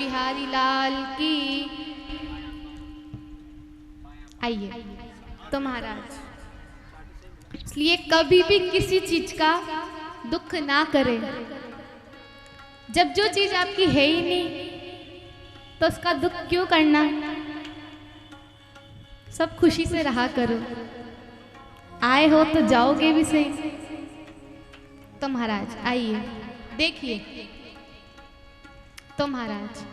बिहारी लाल की। आइए। तो महाराज, इसलिए कभी भी किसी चीज का दुख ना करें। जब जो चीज आपकी है ही नहीं तो उसका दुख क्यों करना। सब खुशी से रहा करो। आए हो तो जाओगे भी सही। तो महाराज आइए, देखिए। तो महाराज,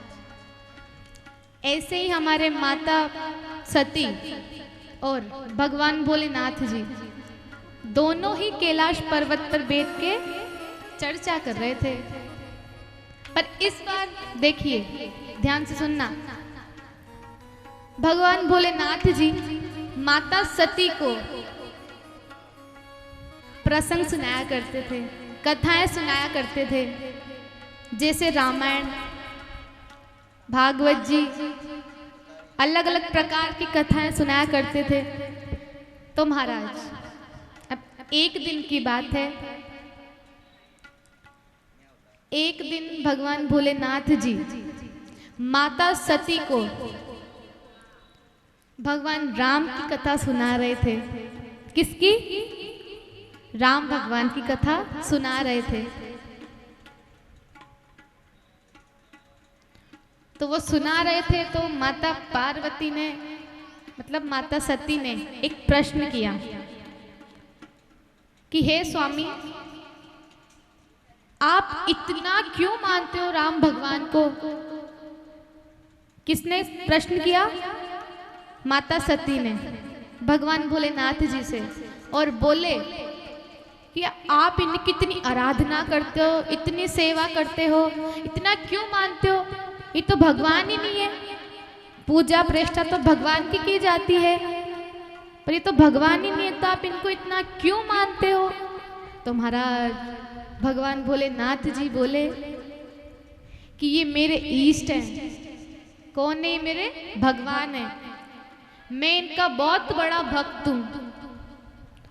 ऐसे ही हमारे माता सती और भगवान भोलेनाथ जी दोनों ही कैलाश पर्वत पर बैठ के चर्चा कर रहे थे। पर इस बार देखिए, ध्यान से सुनना। भगवान भोलेनाथ जी माता सती को प्रसंग सुनाया करते थे, कथाएं सुनाया करते थे, जैसे रामायण, भागवत जी, अलग अलग प्रकार की कथाएं सुनाया करते थे। तो महाराज, अब एक दिन की बात है। एक दिन भगवान भोलेनाथ जी माता सती को भगवान राम की कथा सुना रहे थे। किसकी? राम भगवान की कथा सुना रहे थे। तो वो सुना रहे थे तो माता पार्वती ने, मतलब माता सती ने एक प्रश्न किया कि हे स्वामी, आप इतना क्यों मानते हो राम भगवान को? किसने प्रश्न किया? माता सती ने भगवान भोलेनाथ जी से। और बोले कि आप इनकी कितनी आराधना करते हो, इतनी सेवा करते हो, इतना क्यों मानते हो? ये तो भगवान ही नहीं है। पूजा प्रतिष्ठा तो भगवान की जाती है, पर ये तो भगवान ही नहीं है, तो आप इनको इतना क्यों मानते हो? तो महाराज भगवान भोलेनाथ जी बोले कि ये मेरे इष्ट हैं। कौन है? मेरे भगवान है। मैं इनका बहुत बड़ा भक्त हूँ।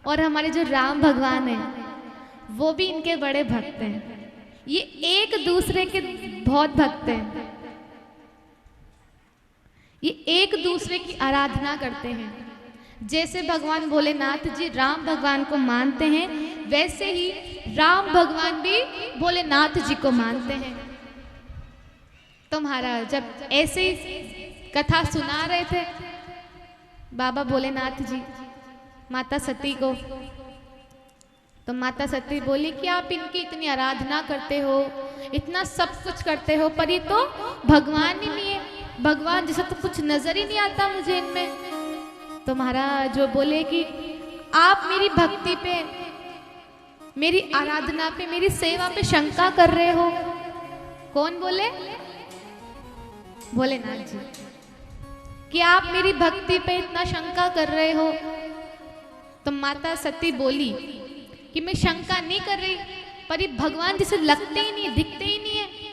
और हमारे जो राम भगवान हैं वो भी इनके बड़े भक्त हैं। ये एक दूसरे के बहुत भक्त हैं। ये एक दूसरे की आराधना करते हैं। जैसे भगवान भोलेनाथ जी राम भगवान को मानते हैं, वैसे ही राम भगवान भी भोलेनाथ जी को मानते हैं। तो महाराज जब ऐसे ही कथा सुना रहे थे बाबा भोलेनाथ जी माता सती को, तो माता सती बोली कि आप इनकी इतनी आराधना करते हो, इतना सब कुछ करते हो, पर ये तो भगवान ही नहीं है। भगवान जैसा तो कुछ नजर ही नहीं आता मुझे इनमें। तो महाराज वो बोले कि आप मेरी भक्ति पे, मेरी आराधना पे, मेरी सेवा पे शंका कर रहे हो। कौन बोले? भोलेनाथ जी कि आप मेरी भक्ति पे इतना शंका कर रहे हो। तो माता सती बोली कि मैं शंका नहीं कर रही, पर ये भगवान जैसे लगते ही नहीं, दिखते ही नहीं है।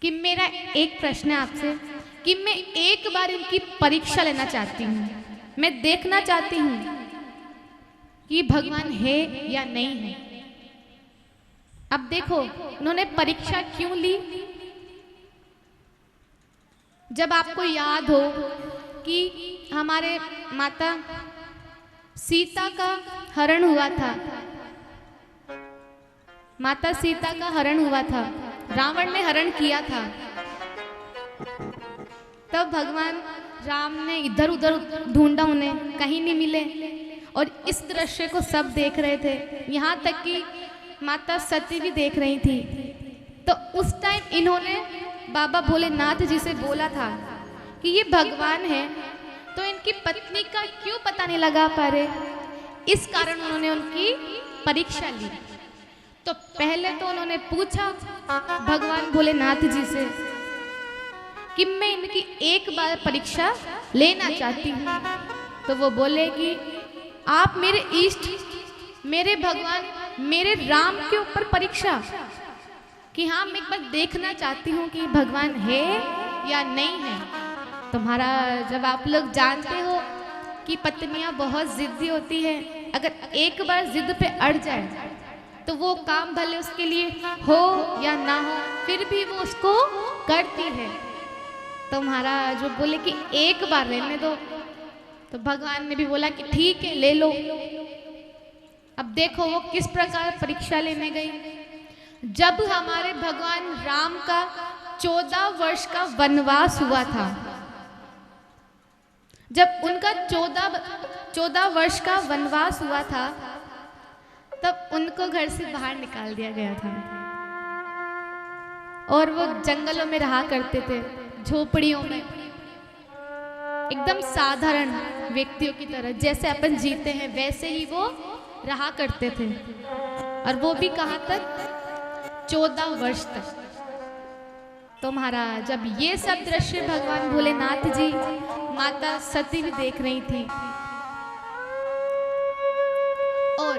कि मेरा एक प्रश्न है आपसे कि मैं एक बार इनकी परीक्षा लेना चाहती हूँ, मैं देखना चाहती हूँ कि भगवान है या नहीं है। अब देखो उन्होंने परीक्षा क्यों ली। जब आपको याद हो कि हमारे माता सीता का हरण हुआ था, माता सीता का हरण हुआ था, रावण ने हरण किया था। तब भगवान राम ने इधर उधर ढूंढा, उन्हें कहीं नहीं मिले। और इस दृश्य को सब देख रहे थे, यहाँ तक कि माता सती भी देख रही थी। तो उस टाइम इन्होंने बाबा भोलेनाथ जी से बोला था कि ये भगवान है तो इनकी पत्नी का क्यों पता नहीं लगा पा रहे। इस कारण उन्होंने उनकी परीक्षा ली। तो पहले तो उन्होंने पूछा भगवान भोलेनाथ जी से कि मैं इनकी एक बार परीक्षा लेना चाहती हूँ। तो वो बोले कि आप मेरे इष्ट, मेरे भगवान, मेरे राम के ऊपर परीक्षा, कि हाँ मैं एक बार देखना चाहती हूँ कि भगवान है या नहीं है। तुम्हारा जब आप लोग जानते हो कि पत्नियां बहुत जिद्दी होती हैं, अगर एक बार जिद पे अड़ जाए तो वो काम भले उसके लिए हो या ना हो, फिर भी वो उसको करती है। तो महाराज जो बोले कि एक बार रहने दो, तो भगवान ने भी बोला कि ठीक है ले लो। अब देखो वो किस प्रकार परीक्षा लेने गई। जब हमारे भगवान राम का 14 वर्ष का वनवास हुआ था, जब उनका 14 वर्ष का वनवास हुआ था, तब उनको घर से बाहर निकाल दिया गया था और वो जंगलों में रहा करते थे, झोपड़ियों में, एकदम साधारण व्यक्तियों की तरह जैसे अपन जीते हैं वैसे ही वो रहा करते थे। और वो भी कहाँ तक? 14 वर्ष तक। तो महाराज जब ये सब दृश्य भगवान भोलेनाथ जी माता सती भी देख रही थी, और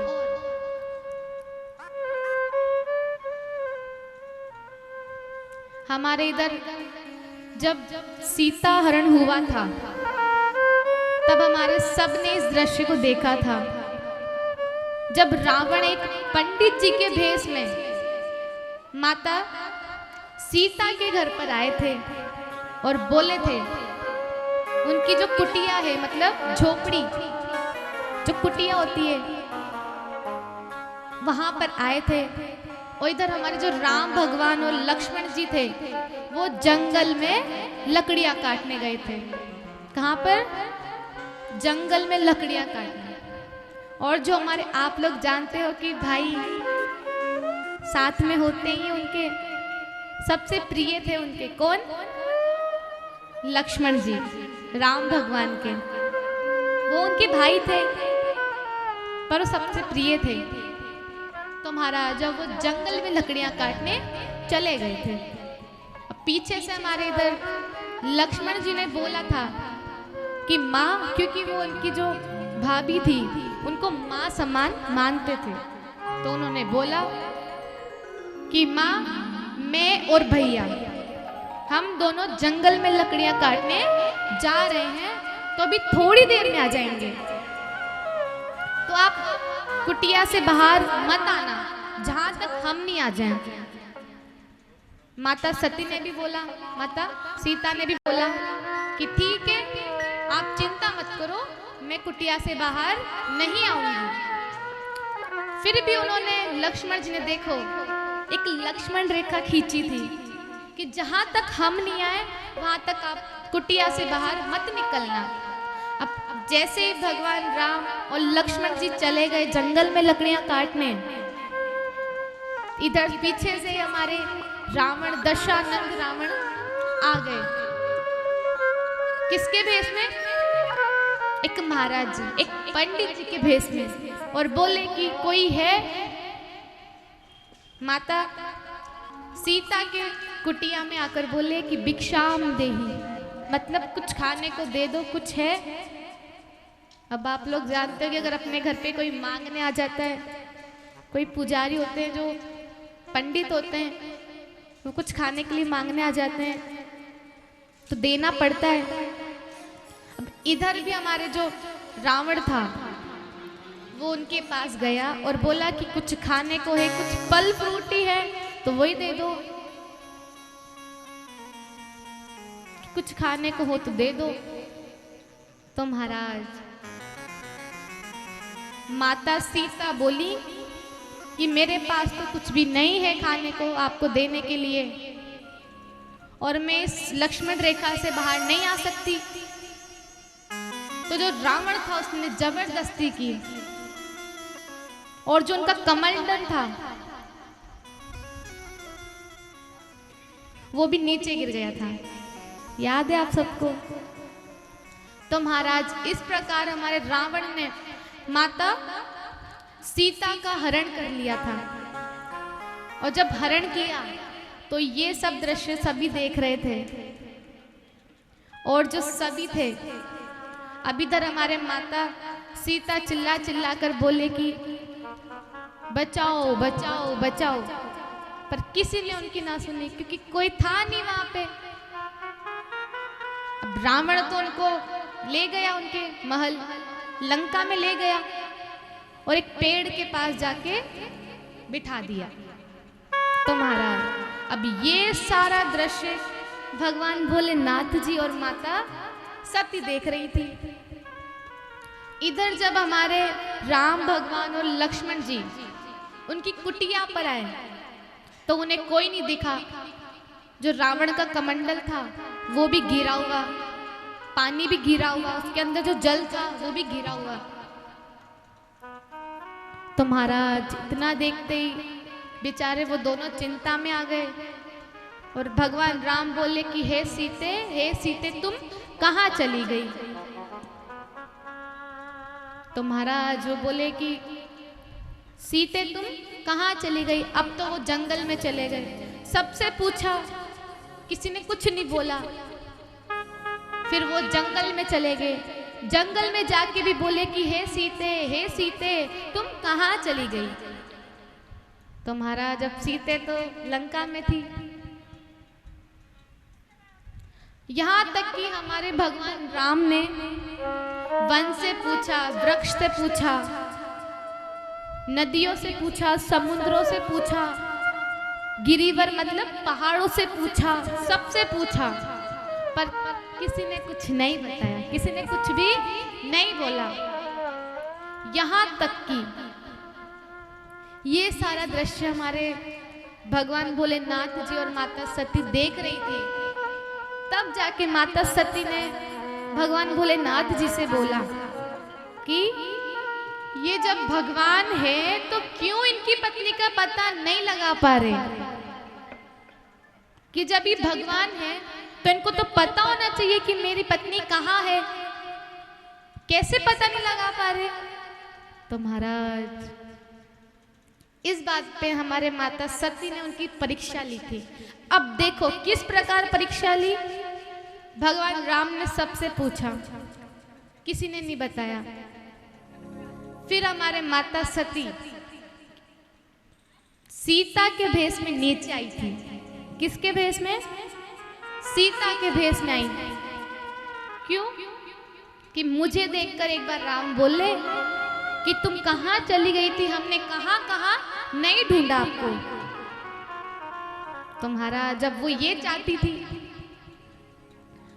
हमारे इधर जब सीता हरण हुआ था, तब हमारे सबने इस दृश्य को देखा था। जब रावण एक पंडित जी के भेष में माता सीता के घर पर आए थे और बोले थे, उनकी जो कुटिया है, मतलब झोपड़ी, जो कुटिया होती है, वहां पर आए थे। और इधर हमारे जो राम भगवान और लक्ष्मण जी थे, वो जंगल में लकड़ियां काटने गए थे। कहाँ पर? जंगल में लकड़ियां काटने। और जो हमारे आप लोग जानते हो कि भाई साथ में होते ही उनके सबसे प्रिय थे, उनके कौन? लक्ष्मण जी, राम भगवान के। वो उनके भाई थे पर वो सबसे प्रिय थे। तो महाराज जब वो जंगल में लकड़ियां काटने चले गए थे, अब पीछे से हमारे इधर लक्ष्मण जी ने बोला था कि माँ, क्योंकि वो उनकी जो भाभी थी उनको माँ समान मानते थे, तो उन्होंने बोला कि माँ, मैं और भैया हम दोनों जंगल में लकड़ियां काटने जा रहे हैं, तो अभी थोड़ी देर में आ जाएंगे, तो आप कुटिया से बाहर मत आना जहां तक हम नहीं आ जाएं। माता सती ने भी बोला, माता सीता ने भी बोला कि ठीक है, आप चिंता मत करो, मैं कुटिया से बाहर नहीं आऊंगी। फिर भी उन्होंने, लक्ष्मण जी ने देखो एक लक्ष्मण रेखा खींची थी कि जहां तक हम नहीं आए वहां तक आप कुटिया से बाहर मत निकलना। अब जैसे ही भगवान राम और लक्ष्मण जी चले गए जंगल में लकड़ियां काटने, इधर पीछे से हमारे रावण, दशानंद रावण आ गए। किसके भेष में? एक महाराज जी, एक पंडित जी के भेष में, और बोले कि कोई है? माता सीता के कुटिया में आकर बोले कि भिक्षाम देहि, मतलब कुछ खाने को दे दो, कुछ है। अब आप लोग जानते हो कि अगर अपने घर पे कोई मांगने आ जाता है, कोई पुजारी होते हैं जो पंडित होते हैं, वो कुछ खाने के लिए मांगने आ जाते हैं तो देना पड़ता है। अब इधर भी हमारे जो रावण था वो उनके पास गया और बोला कि कुछ खाने को है, कुछ फल फ्रूटी है तो वही दे दो, कुछ खाने को हो तो दे दो। तो महाराज माता सीता बोली कि मेरे पास तो कुछ भी नहीं है खाने को आपको देने के लिए, और मैं इस लक्ष्मण रेखा से बाहर नहीं आ सकती। तो जो रावण था उसने जबरदस्ती की, और जो उनका कमंडल था वो भी नीचे गिर गया था, याद है आप सबको। तो महाराज इस प्रकार हमारे रावण ने माता सीता का हरण कर लिया था, और जब हरण किया तो ये सब दृश्य सभी देख रहे थे। और जो सभी थे, अब इधर हमारे माता सीता चिल्ला चिल्ला कर बोले कि बचाओ बचाओ बचाओ, पर किसी ने उनकी ना सुनी, क्योंकि कोई था नहीं वहां पे। अब रावण तो उनको ले गया, उनके महल लंका में ले गया और एक पेड़ के पास जाके बिठा दिया। तो महाराज अब ये सारा दृश्य भगवान भोलेनाथ जी और माता सती देख रही थी। इधर जब हमारे राम भगवान और लक्ष्मण जी उनकी कुटिया पर आए तो उन्हें कोई नहीं दिखा। जो रावण का कमंडल था वो भी गिरा हुआ, पानी भी गिरा हुआ, उसके अंदर जो जल था वो भी गिरा हुआ। तो महाराज इतना देखते ही बेचारे वो दोनों चिंता में आ गए और भगवान राम बोले कि हे सीते तुम कहाँ चली गई। तो महाराज वो बोले कि सीते तुम कहाँ चली गई। अब तो वो जंगल में चले गए। सबसे पूछा, किसी ने कुछ नहीं बोला। फिर वो जंगल में चले गए। जंगल में जाके भी बोले कि हे सीते तुम कहाँ चली गई। तो महाराज अब सीते तो लंका में थी। यहाँ तक कि हमारे भगवान राम ने वन से पूछा, वृक्ष से पूछा, नदियों से पूछा, समुद्रों से पूछा, गिरिवर मतलब पहाड़ों से पूछा, सबसे पूछा, पर किसी ने कुछ नहीं बताया, किसी ने कुछ भी नहीं बोला। यहाँ तक कि ये सारा दृश्य हमारे भगवान भोलेनाथ जी और माता सती देख रही थी। तब जाके माता सती ने भगवान भोलेनाथ जी से बोला कि ये जब भगवान है तो क्यों इनकी पत्नी का पता नहीं लगा पा रहे। कि जब ये भगवान है तो इनको तो पता होना चाहिए कि मेरी पत्नी कहाँ है, कैसे पता नहीं लगा पा रहे। तो महाराज इस बात पे हमारे माता सती ने उनकी परीक्षा ली थी। अब देखो किस प्रकार परीक्षा ली। भगवान राम ने सबसे पूछा, किसी ने नहीं बताया। फिर हमारे माता सती सीता के भेष में नीचे आई थी। किसके भेष में? सीता के भेष में आई। क्यों? कि मुझे देखकर एक बार राम बोले कि तुम कहाँ चली गई थी, हमने कहाँ कहाँ नहीं ढूंढा आपको। तुम्हारा जब वो ये चाहती थी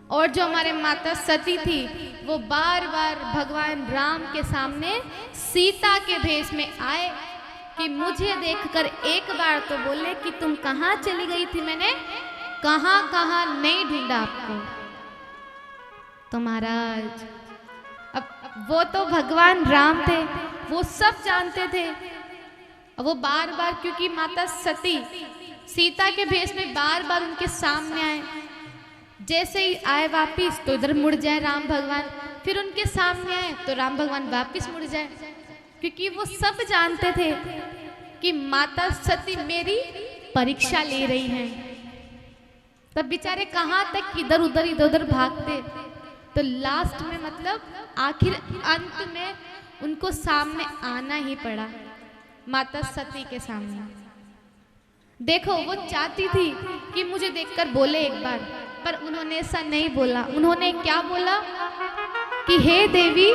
और जो हमारे माता सती थी वो बार बार भगवान राम के सामने सीता के भेष में आए कि मुझे देखकर एक बार तो बोले कि तुम कहाँ चली गई थी, मैंने कहाँ कहाँ नहीं ढूंढा आपको। तो महाराज अब वो तो भगवान राम थे, वो सब जानते थे। वो बार बार क्योंकि माता सती सीता के भेष में बार बार उनके सामने आए, जैसे ही आए वापिस तो इधर मुड़ जाए राम भगवान, फिर उनके सामने आए तो राम भगवान वापिस मुड़ जाए, क्योंकि वो सब जानते थे कि माता सती मेरी परीक्षा ले रही हैं। तब बेचारे कहाँ तक इधर उधर भागते। तो लास्ट में मतलब आखिर अंत में उनको सामने आना ही पड़ा, माता सती के सामने। देखो वो चाहती थी कि मुझे देखकर बोले एक बार, पर उन्होंने ऐसा नहीं बोला। उन्होंने क्या बोला कि हे देवी,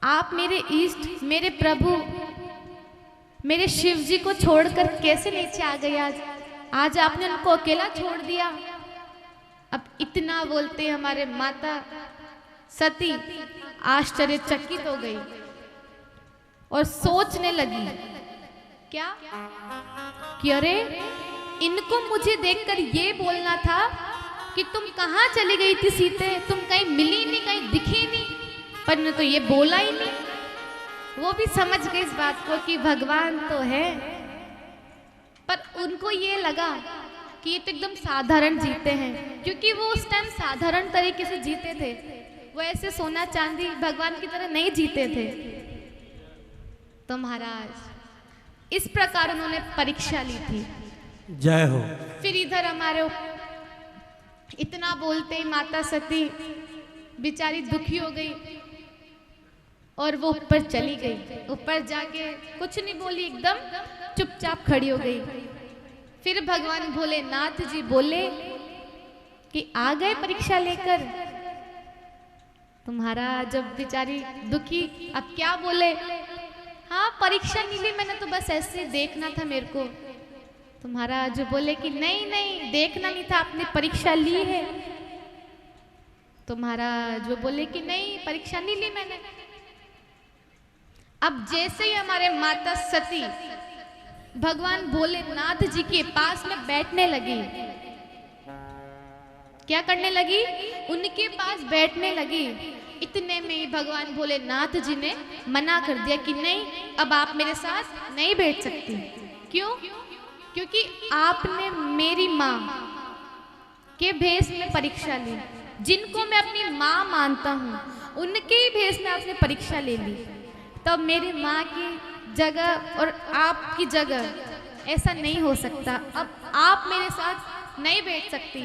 आप मेरे इष्ट, मेरे प्रभु, मेरे शिव जी को छोड़कर कैसे नीचे आ गए। आज आपने उनको अकेला छोड़ दिया। अब इतना बोलते हमारे माता सती आश्चर्यचकित हो गई और सोचने लगी क्या कि अरे इनको मुझे देखकर ये बोलना था कि तुम कहाँ चली गई थी सीते, तुम कहीं मिली नहीं, कहीं दिखी नहीं, पर ने तो ये बोला ही नहीं। वो भी समझ गए इस बात को कि भगवान तो है, पर उनको ये लगा कि ये तो एकदम साधारण जीते हैं, क्योंकि वो उस टाइम साधारण तरीके से जीते थे। वो ऐसे सोना चांदी भगवान की तरह नहीं जीते थे। तो महाराज इस प्रकार उन्होंने परीक्षा ली थी। जय हो। फिर इधर हमारे इतना बोलते ही माता सती बेचारी दुखी हो गई और वो ऊपर चली गई। ऊपर जाके कुछ नहीं बोली, एकदम चुपचाप खड़ी हो गई। फिर भगवान भोलेनाथ जी बोले कि आ गए परीक्षा लेकर। तुम्हारा जब बेचारी दुखी, अब क्या बोले, हाँ परीक्षा नहीं ली मैंने, तो बस ऐसे देखना था मेरे को। तो महाराज बोले कि नहीं नहीं, देखना नहीं था, आपने परीक्षा ली है। तो महाराज वो बोले कि नहीं, परीक्षा नहीं ली मैंने। अब जैसे ही हमारे माता सती भगवान भोलेनाथ जी के पास में बैठने लगी, क्या करने लगी, उनके पास बैठने लगी, इतने में ही भगवान भोलेनाथ जी ने मना कर दिया कि नहीं, अब आप मेरे साथ नहीं बैठ सकती। क्यों? क्योंकि आपने मेरी माँ के भेष में परीक्षा ली, जिनको मैं अपनी माँ मानता हूँ उनके ही भेष में आपने परीक्षा ले ली। तब मेरी माँ की जगह और आपकी जगह ऐसा नहीं हो सकता। अब आप मेरे साथ नहीं बैठ सकती,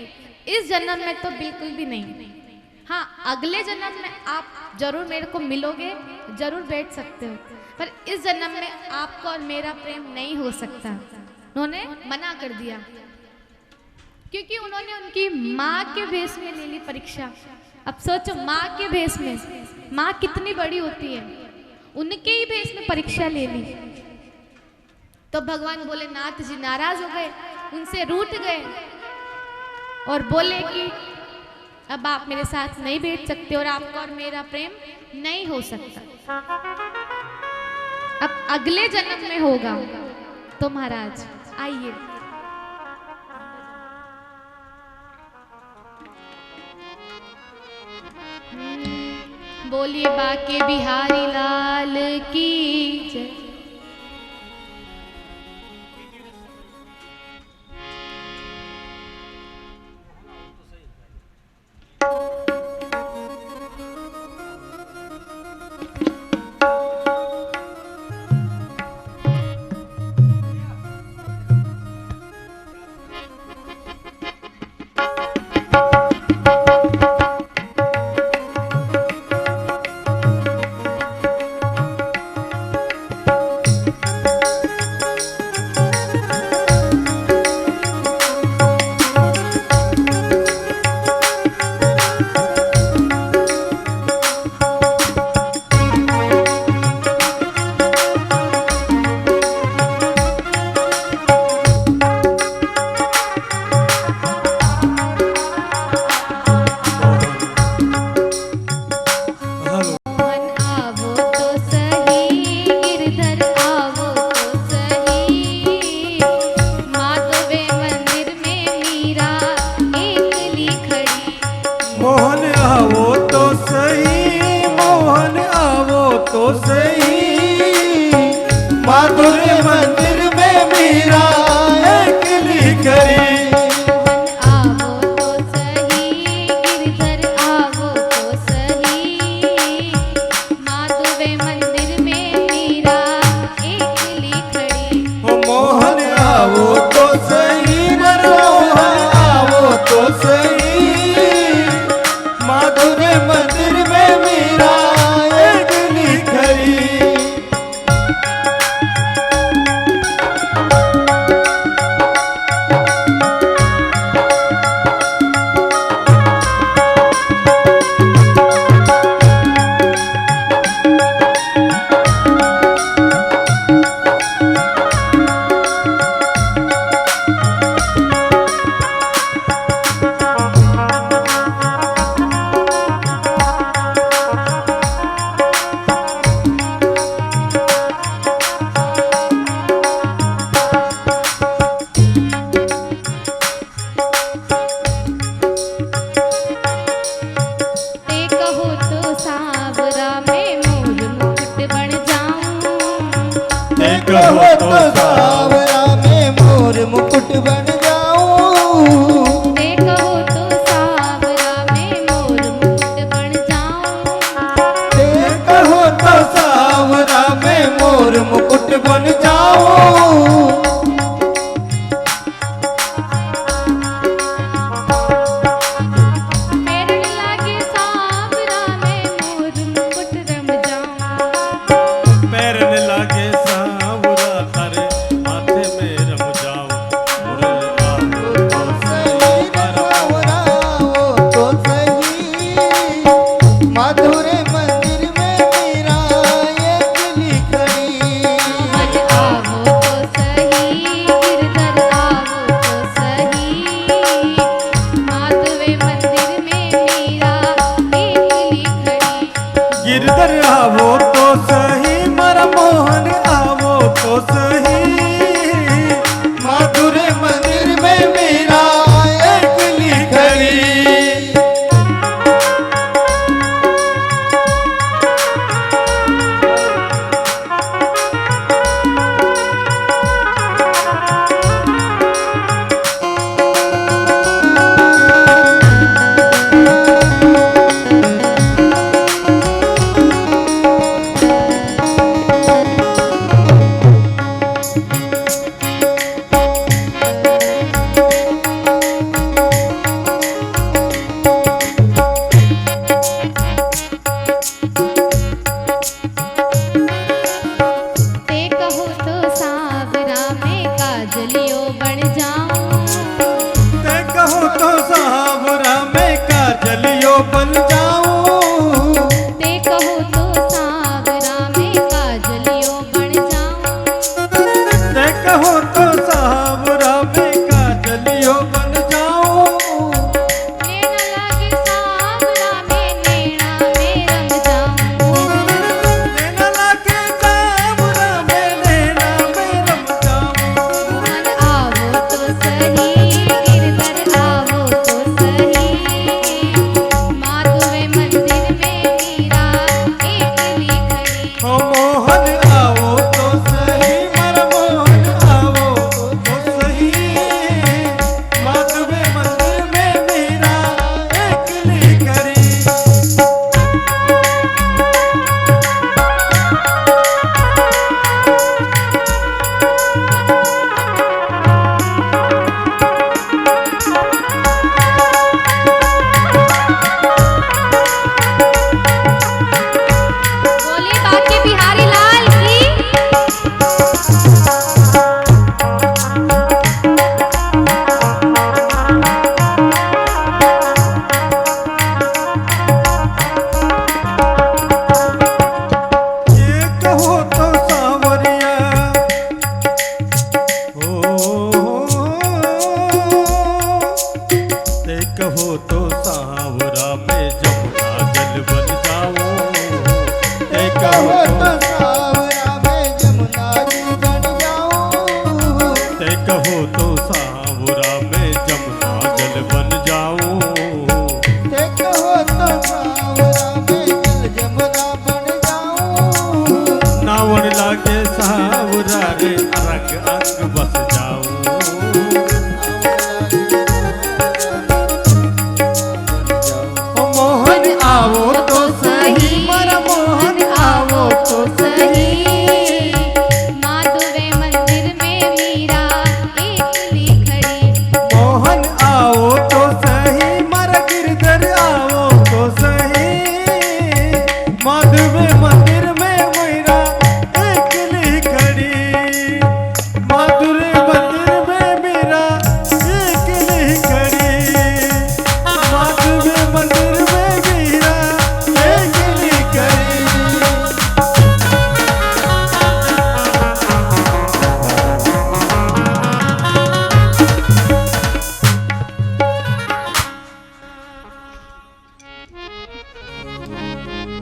इस जन्म में तो बिल्कुल भी नहीं। हाँ, अगले जन्म में आप जरूर मेरे को मिलोगे, जरूर बैठ सकते हो, पर इस जन्म में आपका और मेरा प्रेम नहीं हो सकता। उन्होंने मना कर दिया, क्योंकि उन्होंने उनकी माँ के भेष में ले ली परीक्षा। अब सोचो, माँ के भेष में, माँ कितनी बड़ी होती है, उनके ही भेष में परीक्षा ले ली। तो भगवान भोलेनाथ जी नाराज हो गए, उनसे रूठ गए और बोले कि अब आप मेरे साथ नहीं बैठ सकते और आपका और मेरा प्रेम नहीं हो सकता, अब अगले जन्म में होगा। तो महाराज आइए, बोलिए बाके बिहारी लाल की जय। मंदिर में मीरा एक लिखरी। कहो तो सांवरा में जमुना जल बन जाऊं, ते कहो तो सांवरा में जमुना जल बन जाऊं, ते कहो तो सांवरा में जमुना जल बन जाऊं, ते कहो तो सांवरा में जल जमुना बन जाऊं, नावन लागे सांवरा रे रंग अंग बस जाऊं। मोहन आओ तो सही, मारा मोहन आओ तो सही, माधवे मंदिर में मीरा एकली खड़ी। मोहन आओ तो सही, मारा गिरधर आओ तो सही, माधव मंदिर में मीरा एकली खड़ी, माधुर मंदिर में मीरा एकली खड़ी, माधव मंदिर में मीरा एकली खड़ी।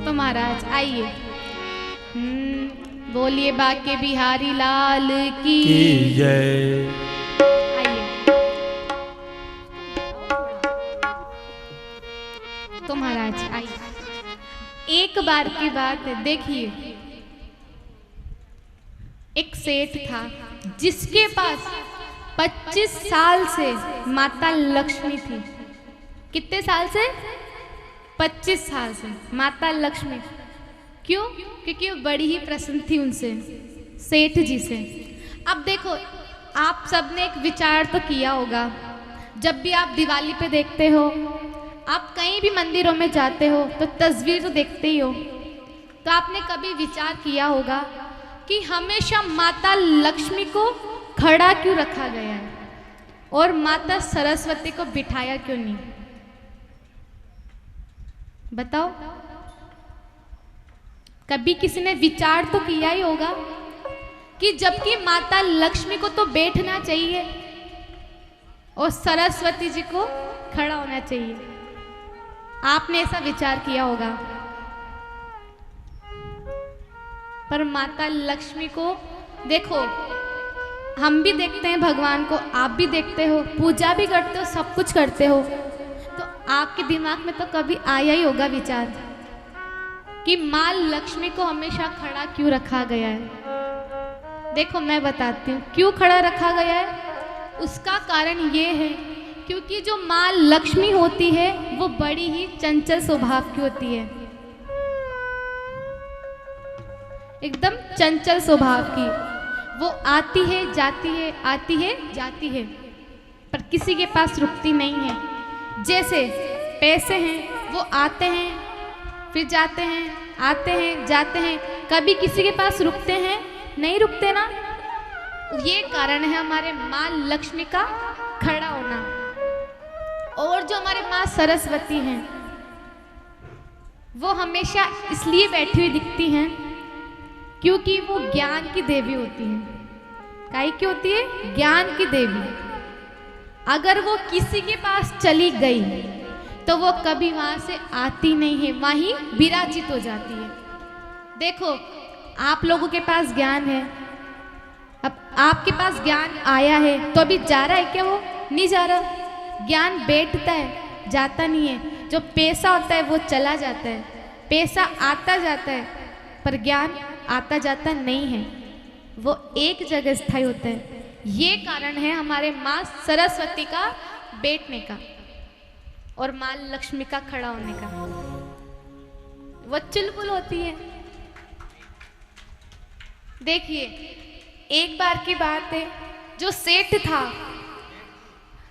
तो महाराज आइए, बोलिए बाके बिहारी लाल की की जय। आइए। तो महाराज आइए, एक बार की बात है, देखिए एक सेठ था जिसके पास 25 साल से माता लक्ष्मी थी। कितने साल से? 25 साल से माता लक्ष्मी। क्यों? क्योंकि वो बड़ी ही प्रसन्न थी उनसे, सेठ जी से। अब देखो, आप सबने एक विचार तो किया होगा, जब भी आप दिवाली पे देखते हो, आप कहीं भी मंदिरों में जाते हो तो तस्वीर तो देखते ही हो। तो आपने कभी विचार किया होगा कि हमेशा माता लक्ष्मी को खड़ा क्यों रखा गया है और माता सरस्वती को बिठाया क्यों नहीं? बताओ, कभी किसी ने विचार तो किया ही होगा कि जबकि माता लक्ष्मी को तो बैठना चाहिए और सरस्वती जी को खड़ा होना चाहिए। आपने ऐसा विचार किया होगा, पर माता लक्ष्मी को देखो, हम भी देखते हैं भगवान को, आप भी देखते हो, पूजा भी करते हो, सब कुछ करते हो, तो आपके दिमाग में तो कभी आया ही होगा विचार कि माँ लक्ष्मी को हमेशा खड़ा क्यों रखा गया है। देखो मैं बताती हूँ क्यों खड़ा रखा गया है। उसका कारण ये है क्योंकि जो माँ लक्ष्मी होती है वो बड़ी ही चंचल स्वभाव की होती है, एकदम चंचल स्वभाव की। वो आती है जाती है, आती है जाती है, पर किसी के पास रुकती नहीं है। जैसे पैसे हैं, वो आते हैं फिर जाते हैं, आते हैं जाते हैं, कभी किसी के पास रुकते हैं? नहीं रुकते ना। ये कारण है हमारे माँ लक्ष्मी का खड़ा होना। और जो हमारे माँ सरस्वती हैं, वो हमेशा इसलिए बैठी हुई दिखती हैं क्योंकि वो ज्ञान की देवी होती हैं। काहे की होती है? ज्ञान की देवी। अगर वो किसी के पास चली गई तो वो कभी वहां से आती नहीं है, वहीं विराजित हो जाती है। देखो, आप लोगों के पास ज्ञान है, अब आपके पास ज्ञान आया है तो अभी जा रहा है क्या? वो नहीं जा रहा। ज्ञान बैठता है, जाता नहीं है। जो पैसा होता है वो चला जाता है, पैसा आता जाता है, पर ज्ञान आता जाता नहीं है, वो एक जगह स्थायी होता है। ये कारण है हमारे माँ सरस्वती का बैठने का और माँ लक्ष्मी का खड़ा होने का। वो चुलबुल होती है। देखिए, एक बार की बात है, जो सेठ था,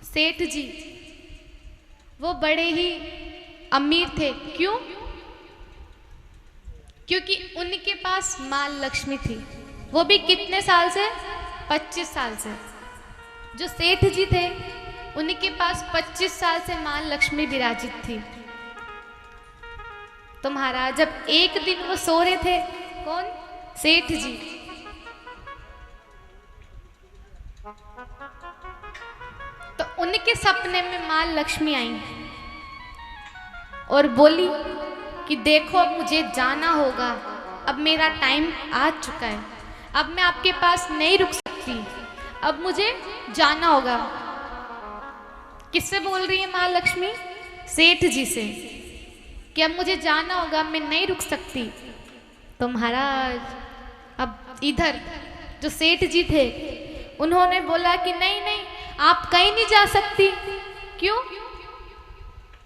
सेठ जी, वो बड़े ही अमीर थे। क्यों? क्योंकि उनके पास माँ लक्ष्मी थी। वो भी कितने साल से? 25 साल से। जो सेठ जी थे उनके पास 25 साल से माँ लक्ष्मी विराजित थी। तो महाराज जब एक दिन वो सो रहे थे, कौन? सेठ जी, तो उनके सपने में माँ लक्ष्मी आई। और बोली कि देखो अब मुझे जाना होगा, अब मेरा टाइम आ चुका है, अब मैं आपके पास नहीं रुक सकती, अब मुझे जाना होगा। किससे बोल रही है माँ लक्ष्मी? सेठ जी से, कि अब मुझे जाना होगा, मैं नहीं रुक सकती। तो महाराज अब इधर जो सेठ जी थे उन्होंने बोला कि नहीं नहीं, आप कहीं नहीं जा सकती। क्यों?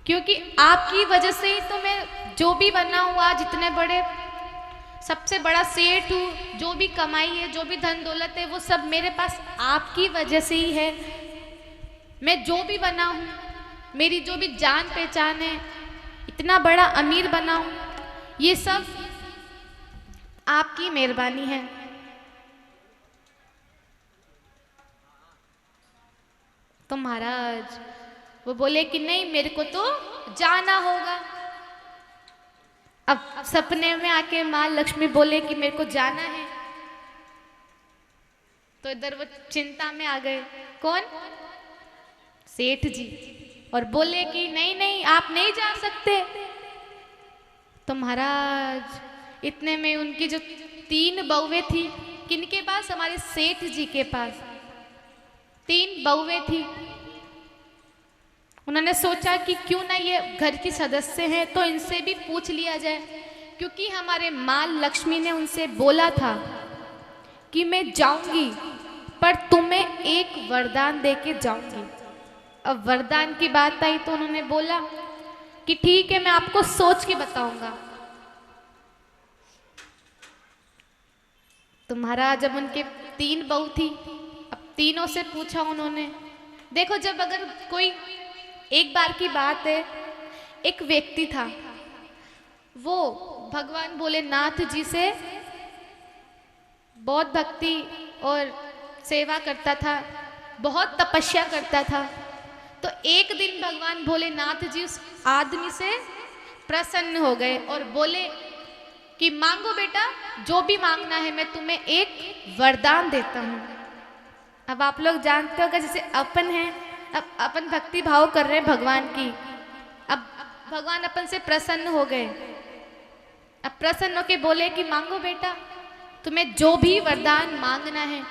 क्योंकि आपकी वजह से ही तो मैं जो भी बना हुआ, जितने बड़े सबसे बड़ा सेठ हूँ, जो भी कमाई है, जो भी धन दौलत है, वो सब मेरे पास आपकी वजह से ही है। मैं जो भी बना हूँ, मेरी जो भी जान पहचान है, इतना बड़ा अमीर बना हूँ, ये सब आपकी मेहरबानी है। तो महाराज वो बोले कि नहीं, मेरे को तो जाना होगा। अब सपने में आके माँ लक्ष्मी बोले कि मेरे को जाना है, तो इधर वो चिंता में आ गए। कौन? सेठ जी। और बोले कि नहीं नहीं, आप नहीं जा सकते। तो महाराज इतने में उनकी जो 3 बहुएं थी, किनके पास? हमारे सेठ जी के पास 3 बहुएं थी। उन्होंने सोचा कि क्यों ना ये घर की सदस्य हैं, तो इनसे भी पूछ लिया जाए, क्योंकि हमारे माँ लक्ष्मी ने उनसे बोला था कि मैं जाऊंगी, पर तुम्हें एक वरदान देके जाऊंगी। अब वरदान की बात आई तो उन्होंने बोला कि ठीक है, मैं आपको सोच के बताऊंगा। तो महाराज जब उनके 3 बहू थी, अब तीनों से पूछा उन्होंने। देखो, जब अगर कोई, एक बार की बात है, एक व्यक्ति था, वो भगवान भोलेनाथ जी से बहुत भक्ति और सेवा करता था, बहुत तपस्या करता था। तो एक दिन भगवान भोलेनाथ जी उस आदमी से प्रसन्न हो गए और बोले कि मांगो बेटा, जो भी मांगना है, मैं तुम्हें एक वरदान देता हूँ। अब आप लोग जानते हो कि जैसे अपन हैं, अब अपन भक्ति भाव कर रहे हैं भगवान की, अब भगवान अपन से प्रसन्न हो गए। अब प्रसन्न होके बोले कि मांगो बेटा, तुम्हें जो भी वरदान मांगना है।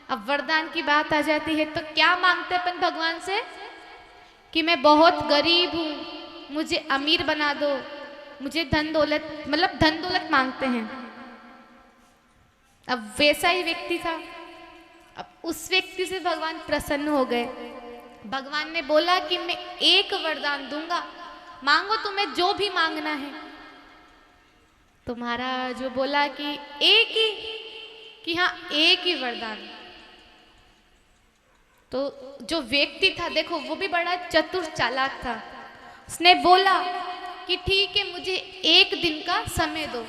अब वरदान की बात आ जाती है तो क्या मांगते अपन भगवान से? कि मैं बहुत गरीब हूँ, मुझे अमीर बना दो, मुझे धन दौलत, मतलब धन दौलत मांगते हैं। अब वैसा ही व्यक्ति था, अब उस व्यक्ति से भगवान प्रसन्न हो गए। भगवान ने बोला कि मैं एक वरदान दूंगा, मांगो तुम्हें जो भी मांगना है। तो महाराज जो बोला कि एक ही, कि हाँ एक ही वरदान। तो जो व्यक्ति था, देखो वो भी बड़ा चतुर चालाक था, उसने बोला कि ठीक है, मुझे 1 दिन का समय दो,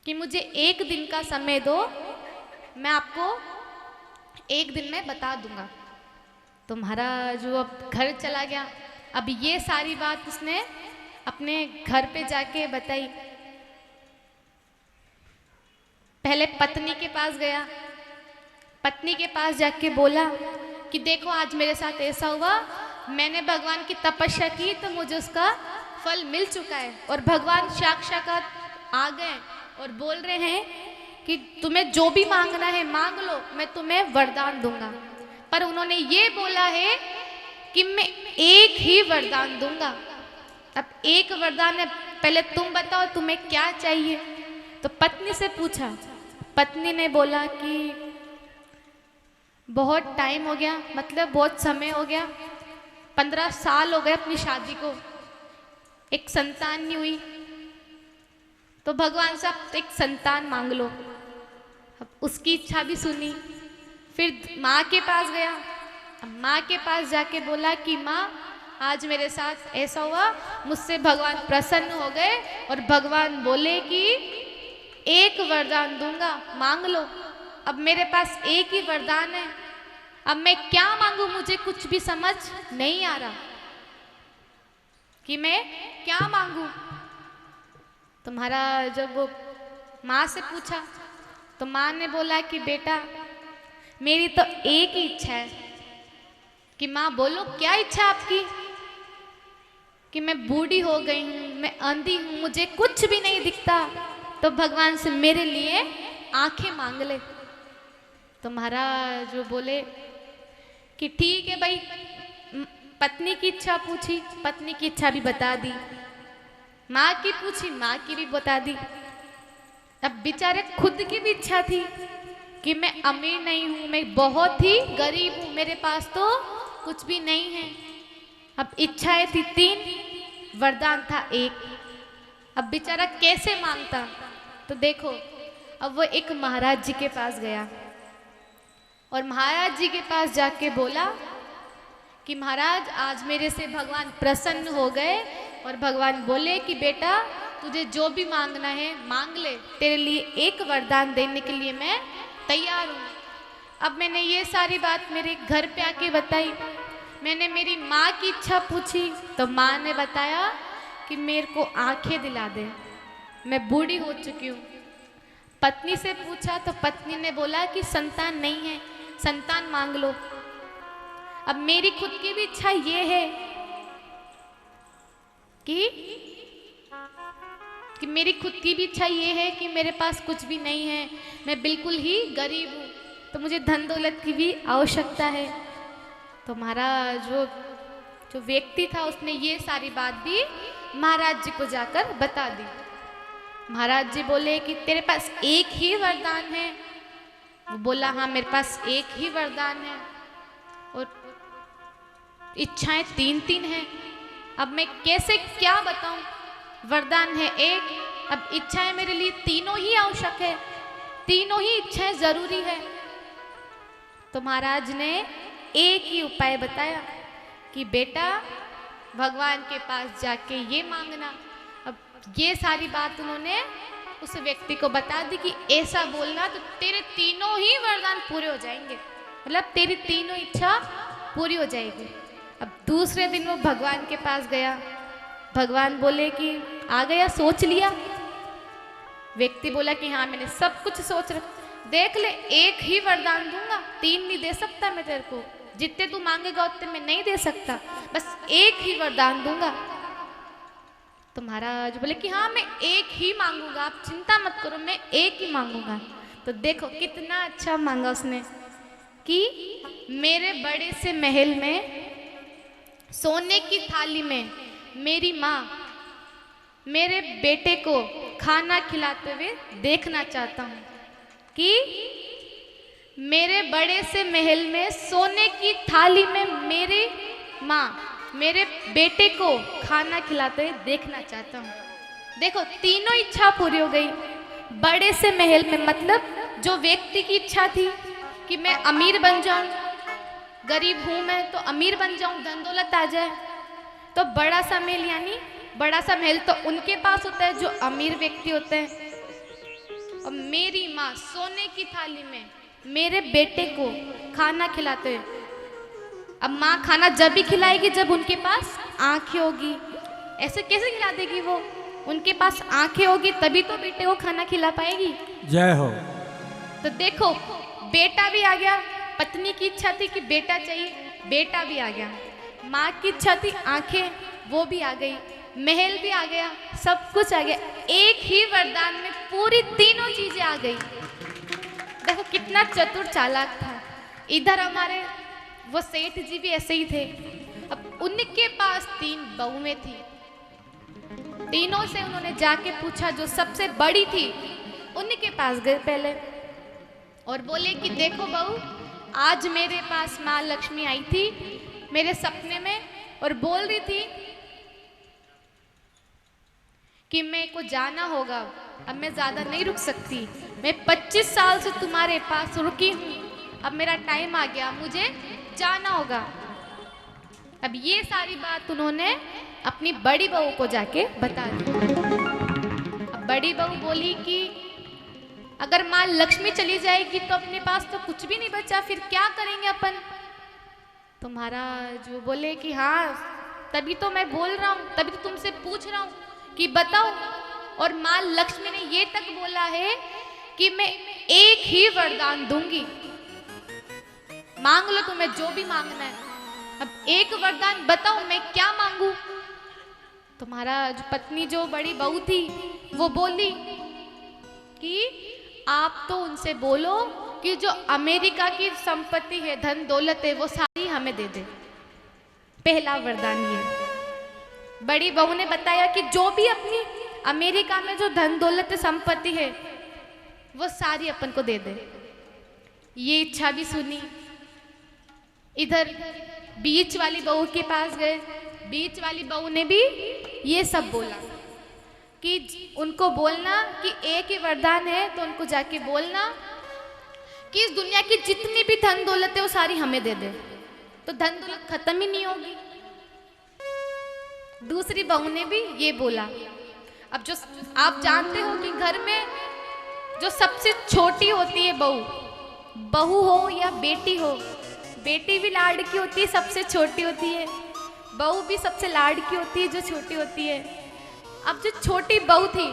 कि मुझे 1 दिन का समय दो, मैं आपको 1 दिन में बता दूंगा। तो महाराज वो अब घर चला गया। अब ये सारी बात उसने अपने घर पे जाके बताई। पहले पत्नी के पास गया, पत्नी के पास जाके बोला कि देखो आज मेरे साथ ऐसा हुआ, मैंने भगवान की तपस्या की तो मुझे उसका फल मिल चुका है, और भगवान साक्षात आ गए और बोल रहे हैं कि तुम्हें जो भी मांगना है मांग लो, मैं तुम्हें वरदान दूंगा। पर उन्होंने ये बोला है कि मैं एक ही वरदान दूंगा। अब एक वरदान है, पहले तुम बताओ तुम्हें क्या चाहिए। तो पत्नी से पूछा, पत्नी ने बोला कि बहुत टाइम हो गया, मतलब बहुत समय हो गया, 15 साल हो गए अपनी शादी को, एक संतान नहीं हुई, तो भगवान से आप एक संतान मांग लो। अब उसकी इच्छा भी सुनी। फिर माँ के पास गया, अब माँ के पास जाके बोला कि माँ आज मेरे साथ ऐसा हुआ, मुझसे भगवान प्रसन्न हो गए और भगवान बोले कि एक वरदान दूंगा, मांग लो। अब मेरे पास एक ही वरदान है, अब मैं क्या मांगू, मुझे कुछ भी समझ नहीं आ रहा कि मैं क्या मांगू। तुम्हारा जब वो माँ से पूछा तो माँ ने बोला कि बेटा मेरी तो एक ही इच्छा है। कि माँ बोलो क्या इच्छा आपकी। कि मैं बूढ़ी हो गई हूँ, मैं अंधी हूँ, मुझे कुछ भी नहीं दिखता, तो भगवान से मेरे लिए आंखें मांग ले। तो महाराज जो बोले कि ठीक है भाई, पत्नी की इच्छा पूछी, पत्नी की इच्छा भी बता दी, माँ की पूछी, माँ की भी बता दी। अब बेचारे खुद की भी इच्छा थी कि मैं अमीर नहीं हूँ, मैं बहुत ही गरीब हूँ, मेरे पास तो कुछ भी नहीं है। अब इच्छाएं थी 3, वरदान था 1। अब बेचारा कैसे मांगता? तो देखो, अब वो एक महाराज जी के पास गया और महाराज जी के पास जाके बोला कि महाराज, आज मेरे से भगवान प्रसन्न हो गए और भगवान बोले कि बेटा तुझे जो भी मांगना है मांग ले, तेरे लिए एक वरदान देने के लिए मैं तैयार हूँ। अब मैंने ये सारी बात मेरे घर पे आके बताई। मैंने मेरी माँ की इच्छा पूछी तो माँ ने बताया कि मेरे को आंखें दिला दे, मैं बूढ़ी हो चुकी हूँ। पत्नी से पूछा तो पत्नी ने बोला कि संतान नहीं है, संतान मांग लो। अब मेरी खुद की भी इच्छा ये है कि मेरी खुद की भी इच्छा ये है कि मेरे पास कुछ भी नहीं है, मैं बिल्कुल ही गरीब हूँ, तो मुझे धन दौलत की भी आवश्यकता है। तो महाराज जो व्यक्ति था उसने ये सारी बात भी महाराज जी को जाकर बता दी। महाराज जी बोले कि तेरे पास एक ही वरदान है? वो बोला हाँ, मेरे पास एक ही वरदान है और इच्छाएं 3 हैं। अब मैं कैसे क्या बताऊं? वरदान है 1, अब इच्छाएं मेरे लिए तीनों ही आवश्यक है, तीनों ही इच्छाएं जरूरी है। तो महाराज ने एक ही उपाय बताया कि बेटा भगवान के पास जाके ये मांगना। अब ये सारी बात उन्होंने उस व्यक्ति को बता दी कि ऐसा बोलना तो तेरे तीनों ही वरदान पूरे हो जाएंगे, मतलब तेरी तीनों इच्छा पूरी हो जाएगी। अब दूसरे दिन वो भगवान के पास गया। भगवान बोले कि आ गया, सोच लिया? व्यक्ति बोला कि हाँ, मैंने सब कुछ सोच रखा। देख ले, एक ही वरदान दूंगा, 3 नहीं दे सकता मैं तेरे को, जितने तू मांगेगा उतने मैं नहीं दे सकता, बस एक ही वरदान दूंगा। तो महाराज बोले कि हाँ, मैं एक ही मांगूंगा, आप चिंता मत करो, मैं एक ही मांगूंगा। तो देखो कितना अच्छा मांगा उसने कि मेरे बड़े से महल में सोने की थाली में मेरी माँ मेरे बेटे को खाना खिलाते हुए देखना चाहता हूँ, कि मेरे बड़े से महल में सोने की थाली में मेरी माँ मेरे बेटे को खाना खिलाते हुए देखना चाहता हूँ। देखो तीनों इच्छा पूरी हो गई। बड़े से महल में मतलब जो व्यक्ति की इच्छा थी कि मैं अमीर बन जाऊं, गरीब हूं मैं तो अमीर बन जाऊं, धन दौलत आ जाए, तो बड़ा सा महल, यानी बड़ा सा महल तो उनके पास होता है जो अमीर व्यक्ति होते हैं। और मेरी माँ सोने की थाली में मेरे बेटे को खाना खिलाते हुए, अब माँ खाना जब भी खिलाएगी जब उनके पास आंखें होगी, ऐसे कैसे खिला देगी वो? उनके पास आंखें होगी तभी तो बेटे को खाना खिला पाएगी। जय हो। तो देखो बेटा भी आ गया, पत्नी की इच्छा थी कि बेटा चाहिए, बेटा भी आ गया, माँ की इच्छा थी आंखें, वो भी आ गई, महल भी आ गया, सब कुछ आ गया, एक ही वरदान में पूरी तीनों चीजें आ गई। देखो कितना चतुर चालाक था। इधर हमारे वो सेठ जी भी ऐसे ही थे। अब उनके पास 3 बहुएं थी, तीनों से उन्होंने जाके पूछा, जो सबसे बड़ी थी उनके पास गए पहले और बोले कि देखो बहू, आज मेरे पास माँ लक्ष्मी आई थी मेरे सपने में और बोल रही थी कि मेरे को जाना होगा, अब मैं ज्यादा नहीं रुक सकती, मैं 25 साल से तुम्हारे पास रुकी हूँ, अब मेरा टाइम आ गया, मुझे जाना होगा। अब ये सारी बात उन्होंने अपनी बड़ी बहू को जाके बता दी। अब बड़ी बहू बोली कि अगर माँ लक्ष्मी चली जाएगी तो अपने पास तो कुछ भी नहीं बचा, फिर क्या करेंगे अपन? तो महाराज वो बोले कि हाँ, तभी तो मैं बोल रहा हूँ, तभी तो तुमसे पूछ रहा हूँ कि बताओ। और माँ लक्ष्मी ने ये तक बोला है कि मैं एक ही वरदान दूंगी, मांग लो तुम्हें जो भी मांगना है। अब एक वरदान बताओ, मैं क्या मांगू? तो महाराज पत्नी जो बड़ी बहू थी वो बोली कि आप तो उनसे बोलो कि जो अमेरिका की संपत्ति है, धन दौलत है, वो सारी हमें दे दे। पहला वरदान ये। बड़ी बहू ने बताया कि जो भी अपनी अमेरिका में जो धन दौलत संपत्ति है वो सारी अपन को दे दे। ये इच्छा भी सुनी। इधर बीच वाली बहू के पास गए। बीच वाली बहू ने भी ये सब बोला कि उनको बोलना कि एक ही वरदान है, तो उनको जाके बोलना कि इस दुनिया की जितनी भी धन दौलत है वो सारी हमें दे दे, तो धन दौलत खत्म ही नहीं होगी। दूसरी बहू ने भी ये बोला। अब जो आप जानते हो कि घर में जो सबसे छोटी होती है बहू, बहू हो या बेटी हो, बेटी भी लाडकी होती है, सबसे छोटी होती है, बहू भी सबसे लाडकी होती है जो छोटी होती है। अब जो छोटी बहू थी,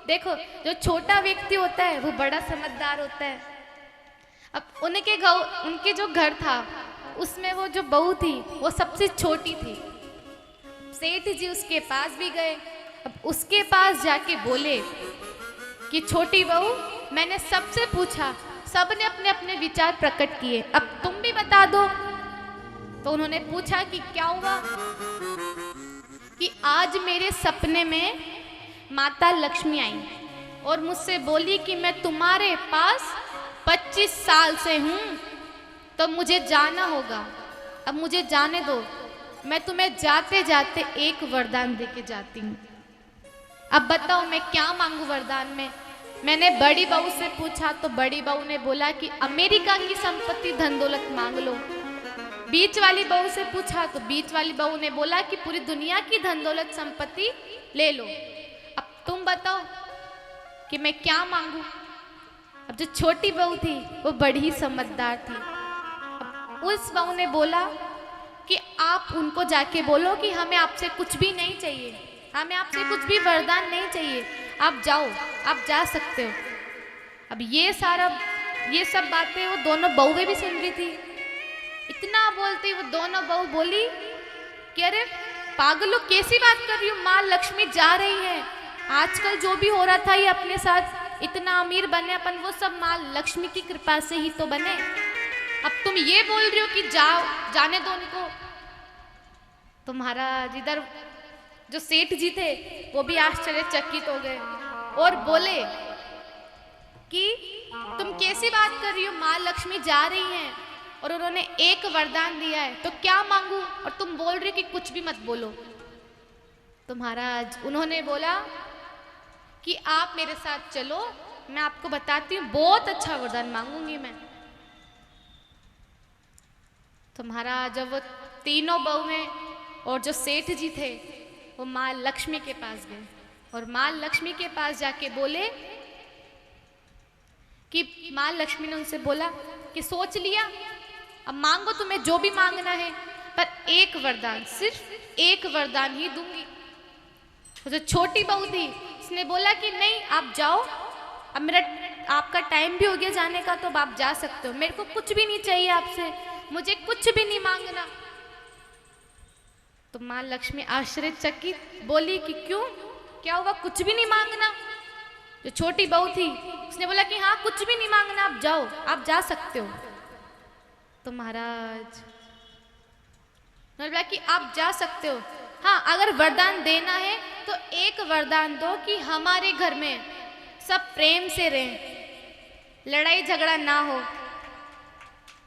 देखो जो छोटा व्यक्ति होता है वो बड़ा समझदार होता है। अब उनके जो घर था उसमें वो जो बहू थी वो सबसे छोटी थी। सेठ जी उसके पास भी गए। अब उसके पास जाके बोले कि छोटी बहू, मैंने सबसे पूछा, सबने अपने अपने विचार प्रकट किए, अब तुम भी बता दो। तो उन्होंने पूछा कि क्या हुआ? कि आज मेरे सपने में माता लक्ष्मी आई और मुझसे बोली कि मैं तुम्हारे पास 25 साल से हूँ, तो मुझे जाना होगा, अब मुझे जाने दो, मैं तुम्हें जाते जाते एक वरदान देके जाती हूँ। अब बताओ मैं क्या मांगू वरदान में? मैंने बड़ी बहू से पूछा तो बड़ी बहू ने बोला कि अमेरिका की संपत्ति धन दौलत मांग लो। बीच वाली बहू से पूछा तो बीच वाली बहू ने बोला कि पूरी दुनिया की धन दौलत संपत्ति ले लो। अब तुम बताओ कि मैं क्या मांगू? अब जो छोटी बहू थी वो बड़ी ही समझदार थी। अब उस बहू ने बोला कि आप उनको जाके बोलो कि हमें आपसे कुछ भी नहीं चाहिए, हमें आपसे कुछ भी वरदान नहीं चाहिए, आप जाओ, आप जा सकते हो। अब ये सब बातें वो दोनों बहुएं भी सुन रही थी। इतना बोलती वो दोनों बहू बोली कि अरे पागलों, कैसी बात कर रही हो, माँ लक्ष्मी जा रही है। आजकल जो भी हो रहा था ये अपने साथ, इतना अमीर बने अपन, वो सब माँ लक्ष्मी की कृपा से ही तो बने। अब तुम ये बोल रही हो कि जाओ, जाने दो उनको। तो महाराज इधर जो सेठ जी थे वो भी आश्चर्यचकित हो गए और बोले कि तुम कैसी बात कर रही हो, माँ लक्ष्मी जा रही हैं और उन्होंने एक वरदान दिया है, तो क्या मांगू और तुम बोल रही हो कि कुछ भी मत बोलो। तो महाराज उन्होंने बोला कि आप मेरे साथ चलो, मैं आपको बताती हूँ, बहुत अच्छा वरदान मांगूंगी मैं। तो महाराज जब वो तीनों बहुएं और जो सेठ जी थे वो माँ लक्ष्मी के पास गए और माँ लक्ष्मी के पास जाके बोले कि माँ लक्ष्मी ने उनसे बोला कि सोच लिया, अब मांगो तुम्हें जो भी मांगना है, पर एक वरदान, सिर्फ एक वरदान ही दूंगी। तो जो छोटी बहू थी उसने बोला कि नहीं, आप जाओ, अब मेरा आपका टाइम भी हो गया जाने का, तो अब आप जा सकते हो, मेरे को कुछ भी नहीं चाहिए आपसे, मुझे कुछ भी नहीं मांगना। तो माँ लक्ष्मी आश्चर्यचकित बोली कि क्यों, क्या हुआ, कुछ भी नहीं मांगना? जो छोटी बहू थी उसने बोला कि हाँ कुछ भी नहीं मांगना, आप जाओ, आप जा सकते हो। तो महाराज ने बोला कि आप जा सकते हो, हाँ अगर वरदान देना है तो एक वरदान दो कि हमारे घर में सब प्रेम से रहें, लड़ाई झगड़ा ना हो।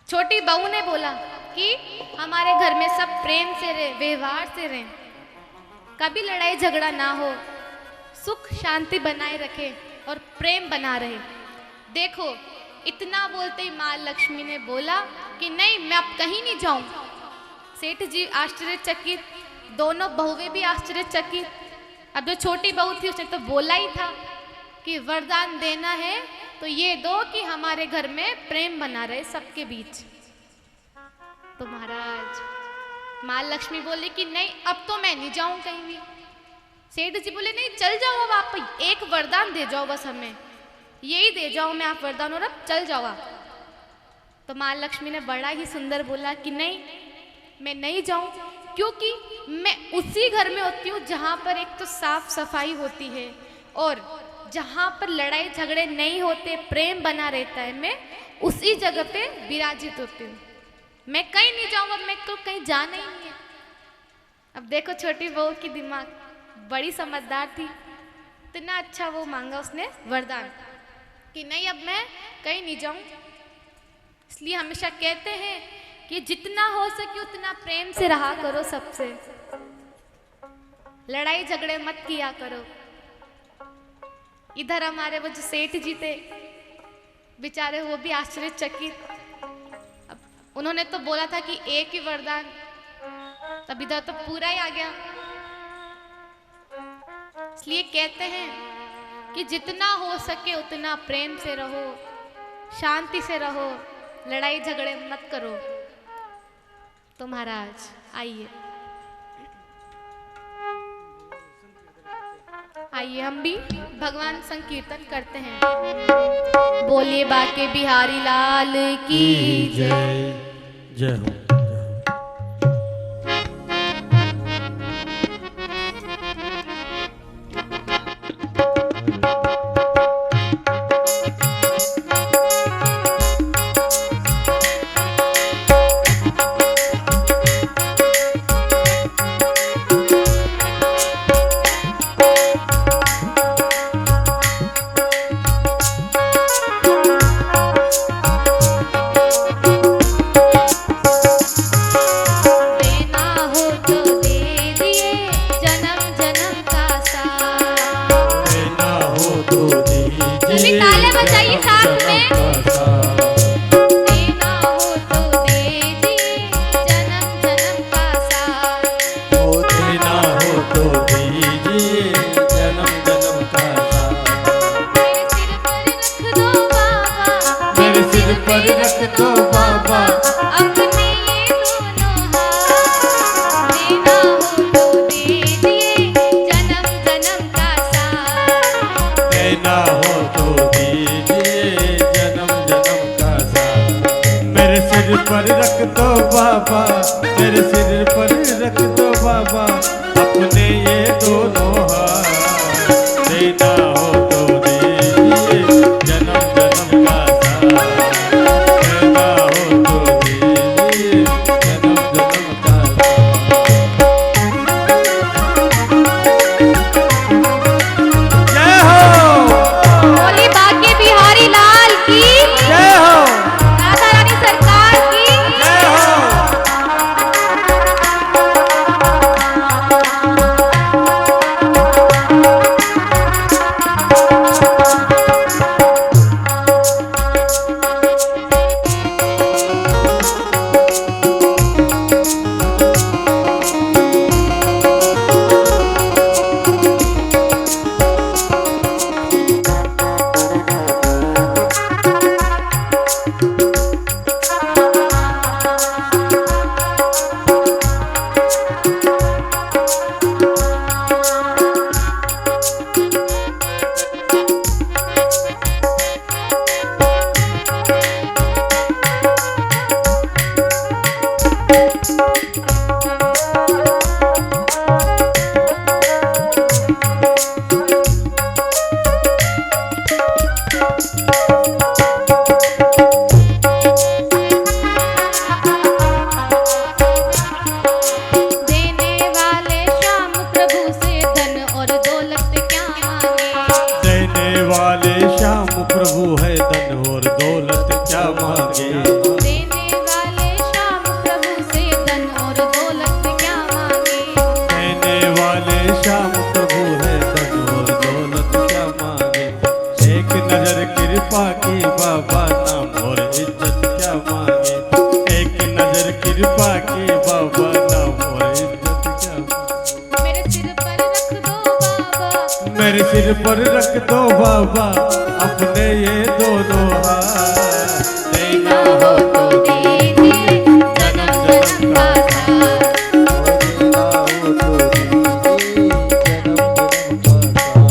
छोटी बहू ने बोला कि हमारे घर में सब प्रेम से रहे, व्यवहार से रहें, कभी लड़ाई झगड़ा ना हो, सुख शांति बनाए रखे और प्रेम बना रहे। देखो इतना बोलते ही माँ लक्ष्मी ने बोला कि नहीं, मैं अब कहीं नहीं जाऊं। सेठ जी आश्चर्यचकित, दोनों बहुएं भी आश्चर्यचकित। अब जो छोटी बहू थी उसने तो बोला ही था कि वरदान देना है तो ये दो कि हमारे घर में प्रेम बना रहे सबके बीच। तो महाराज माँ लक्ष्मी बोले कि नहीं, अब तो मैं नहीं जाऊं कहीं भी। सेठ जी बोले नहीं, चल जाओ, अब आप एक वरदान दे जाओ, बस हमें यही दे जाओ, मैं आप वरदान, और अब चल जाओ आप। तो माँ लक्ष्मी ने बड़ा ही सुंदर बोला कि नहीं, मैं नहीं जाऊं, क्योंकि मैं उसी घर में होती हूँ जहाँ पर एक तो साफ सफाई होती है और जहाँ पर लड़ाई झगड़े नहीं होते, प्रेम बना रहता है, मैं उसी जगह पे विराजित होती हूँ। मैं कहीं नहीं जाऊँ, अब मैं तो कहीं जाना ही नहीं है। अब देखो छोटी बहू की दिमाग बड़ी समझदार थी, इतना अच्छा वो मांगा उसने वरदान कि नहीं अब मैं कहीं नहीं जाऊँ। इसलिए हमेशा कहते हैं कि जितना हो सके उतना प्रेम से रहा करो, सबसे लड़ाई झगड़े मत किया करो। इधर हमारे वो जो सेठ जी थे बेचारे, वो भी आश्चर्यचकित। अब उन्होंने तो बोला था कि एक ही वरदान, तब इधर तो पूरा ही आ गया। इसलिए कहते हैं कि जितना हो सके उतना प्रेम से रहो, शांति से रहो, लड़ाई झगड़े मत करो। तो महाराज आइए, आइए हम भी भगवान संकीर्तन करते हैं। बोलिए बाके बिहारी लाल की जय जय हो। पर रख दो बाबा, मेरे सिर पर रख दो बाबा, अपने ये दोनों हाथ। देना हो तो दीजिए जन्म जन्म का साथ, देना हो तो दीजिए जन्म जन्म का साथ। जय हो। बोली बाके बिहारी लाल की जय हो। प्रभु है धन और दौलत क्या मांगे। देने वाले श्याम प्रभु से धन और दौलत क्या मांगे। देने वाले श्याम प्रभु है धन और दौलत क्या मांगे। एक नजर कृपा की बाबा नाम और इज्जत क्या मांगे। एक नजर कृपा की बाबा नाम और इज्जत क्या मांगे। मेरे सिर पर रख दो बाबा, मेरे सिर पर रख दो बाबा, अपने ये दोनों हाथ। देना हो तो दीजिए जन्म जन्म का साथ। देना हो तो दीजिए जन्म जन्म का साथ।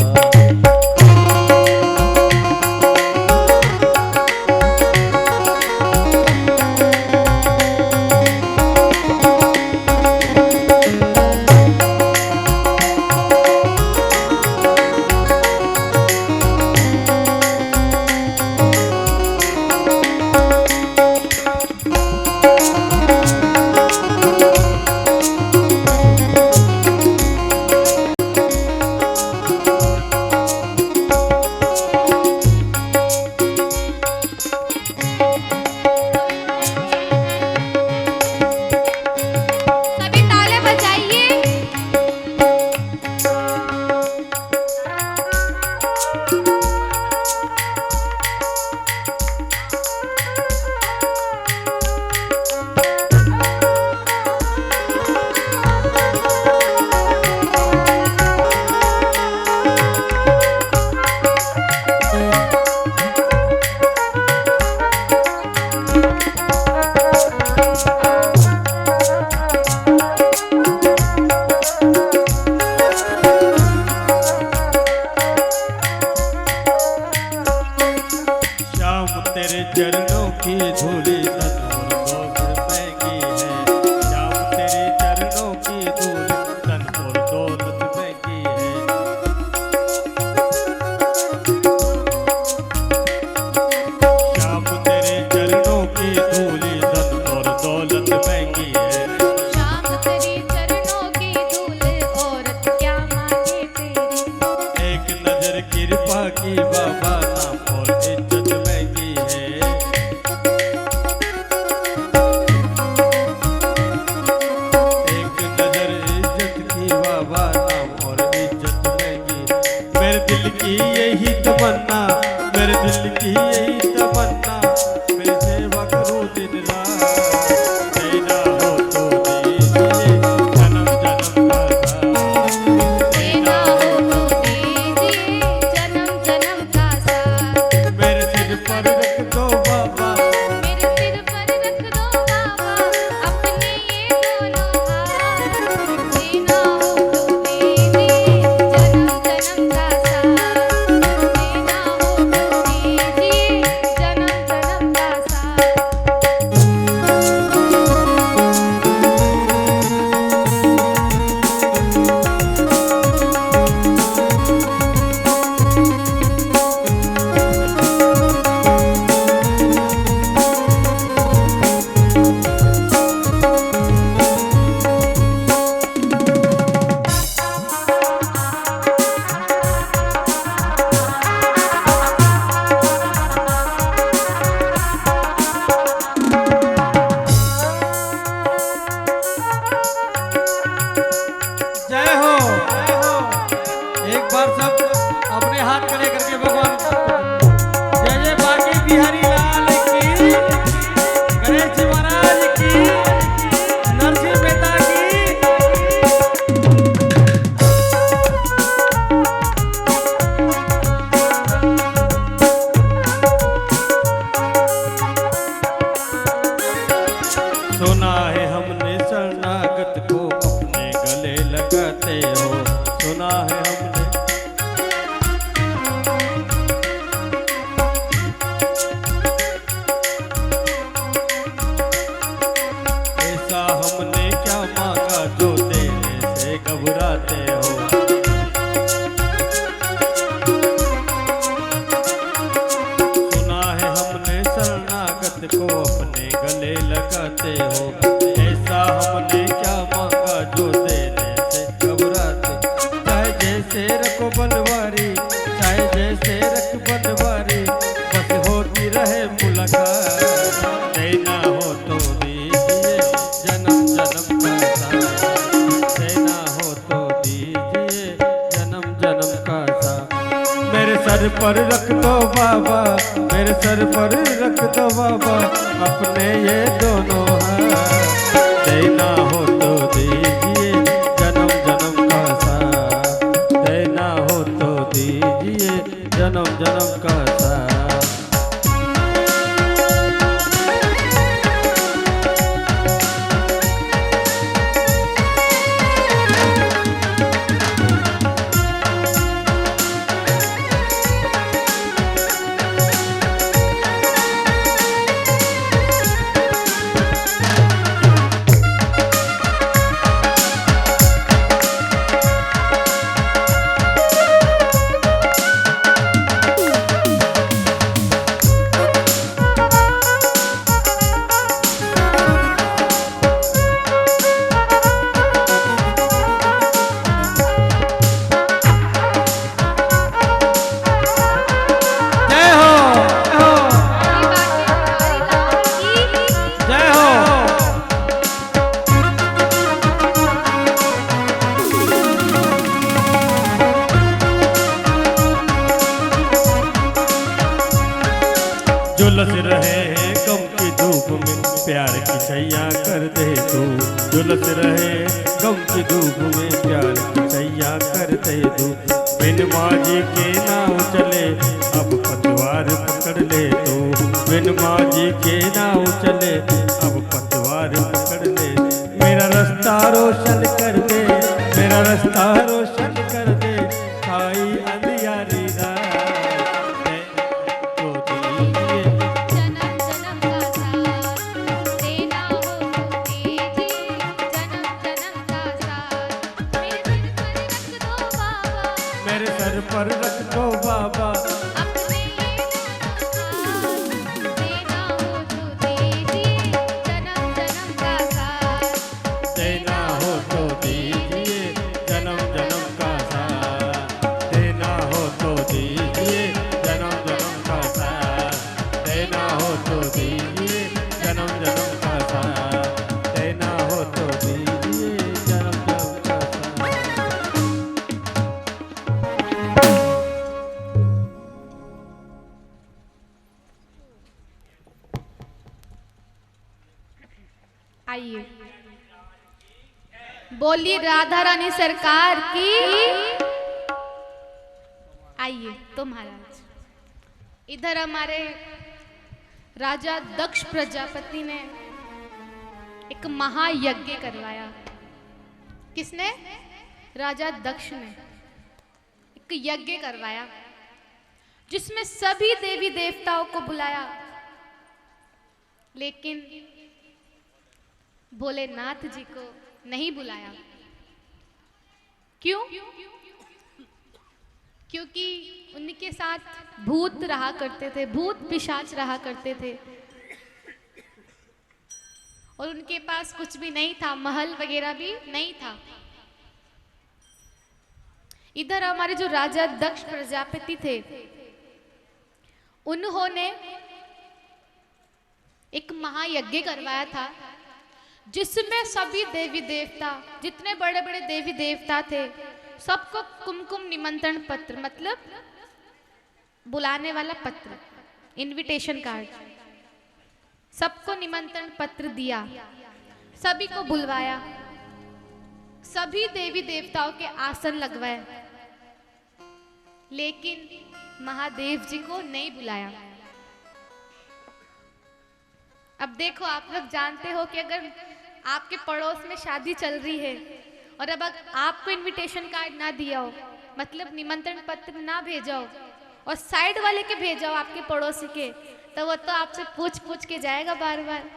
शरणागत को अपने गले लगाते हो। सुना है हमने ऐसा हमने क्या मांगा जो देने से घबराते हो। सुना है हमने शरणागत को अपने गले लगाते हो। ऐसा हमने क्या मांगा जो देने से घबराते। चाहे जैसे रखो बनवारी, चाहे जैसे रख बनवारी, बस होती रहे मुलाकात। देना हो तो दीजिए जन्म जन्म का साथ, देना हो तो दीजिए जन्म जन्म का साथ। मेरे सर पर रख दो बाबा, मेरे सर पर रख दो बाबा अपने ये दोनों हाथ। देना हो तो दीजिए जन्म जन्म का साथ, देना हो तो दीजिए जन्म जन्म का साथ। झुलस रहे हैं गम की धूप में प्यार की छैया कर दे तू। झुलस रहे गम की धूप में प्यार की छैया कर दे तू। बिन माजी के नाव चले अब पतवार पकड़ ले तू। बिन माजी के नाव चले अब पतवार पकड़ ले। मेरा रास्ता रोशन कर दे, मेरा रास्ता रोशन कर दे, खाई अंधियारी रात। मेरे सर पर रख दो बाबा अपने ये देना हो तो दीजिए जन्म जन्म का साथ। देना हो तो दीजिए जन्म जन्म का साथ। देना हो तो दीजिए जन्म जन्म का साथ। देना हो तो दीजिए जन्म जन्म का साथ। देना हो तो दीजिए जन्म जन्म का साथ। आइए बोली राधा रानी सरकार की। आइए तो महाराज इधर हमारे राजा दक्ष प्रजापति ने एक महायज्ञ करवाया। किसने? राजा दक्ष ने एक यज्ञ करवाया जिसमें सभी देवी देवताओं को बुलाया, लेकिन भोलेनाथ जी को नहीं बुलाया। क्यों? क्योंकि उनके साथ भूत रहा करते थे, भूत पिशाच रहा करते थे और उनके पास कुछ भी नहीं था, महल वगैरह भी नहीं था। इधर हमारे जो राजा दक्ष प्रजापति थे उन्होंने एक महायज्ञ करवाया था जिसमें सभी देवी देवता, जितने बड़े बड़े देवी देवता थे, सबको कुमकुम निमंत्रण पत्र, मतलब बुलाने वाला पत्र, इनविटेशन कार्ड, सबको निमंत्रण पत्र दिया, सभी को बुलवाया, सभी देवी देवताओं के आसन लगवाए, लेकिन महादेव जी को नहीं बुलाया। अब देखो, आप लोग जानते हो कि अगर आपके पड़ोस में शादी चल रही है और अब आपको इनविटेशन कार्ड ना दिया हो, मतलब निमंत्रण पत्र ना भेजा हो और साइड वाले के भेजा हो आपके पड़ोसी के, तो वो तो आपसे पूछ पूछ के जाएगा बार बार,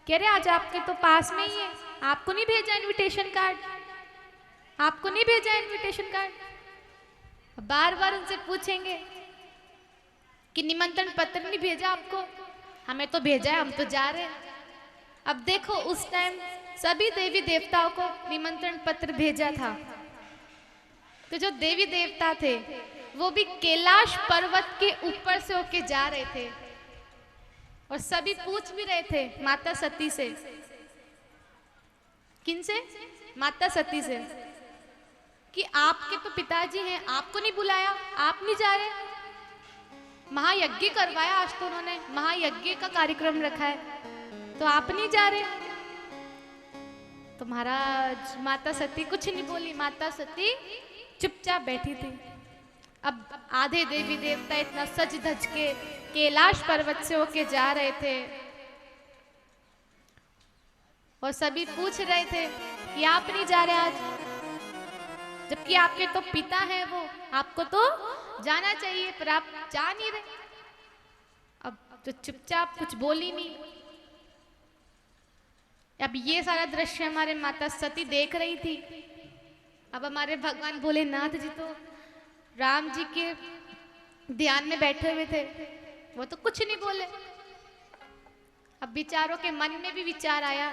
कह रहे आज आपके तो पास में ही है, आपको नहीं भेजा इनविटेशन कार्ड, आपको नहीं भेजा इनविटेशन कार्ड। बार बार उनसे पूछेंगे कि निमंत्रण पत्र नहीं भेजा आपको, हमें तो भेजा है, हम तो जा रहे हैं। अब देखो उस टाइम सभी देवी देवताओं को निमंत्रण पत्र भेजा था, तो जो देवी देवता थे वो भी कैलाश पर्वत के ऊपर से होके जा रहे थे और सभी पूछ भी रहे थे माता सती से, किनसे? माता सती से, कि आपके तो पिताजी हैं, आपको नहीं बुलाया, आप नहीं जा रहे? महायज्ञ करवाया आज तो उन्होंने, महायज्ञ का कार्यक्रम रखा है, तो आप नहीं जा रहे? तो महाराज माता सती कुछ नहीं बोली, माता सती चुपचाप बैठी थी। अब आधे देवी देवता इतना सज धज के कैलाश पर्वत से होके जा रहे थे और सभी पूछ रहे थे कि आप नहीं जा रहे आज, जबकि आपके तो पिता हैं वो, आपको तो जाना चाहिए, पर आप जा नहीं रहे। अब तो चुपचाप कुछ बोली नहीं। अब ये सारा दृश्य हमारे माता सती देख रही थी। अब हमारे भगवान भोलेनाथ जी तो राम जी के ध्यान में बैठे हुए थे, वो तो कुछ नहीं बोले। अब विचारों के मन में भी विचार आया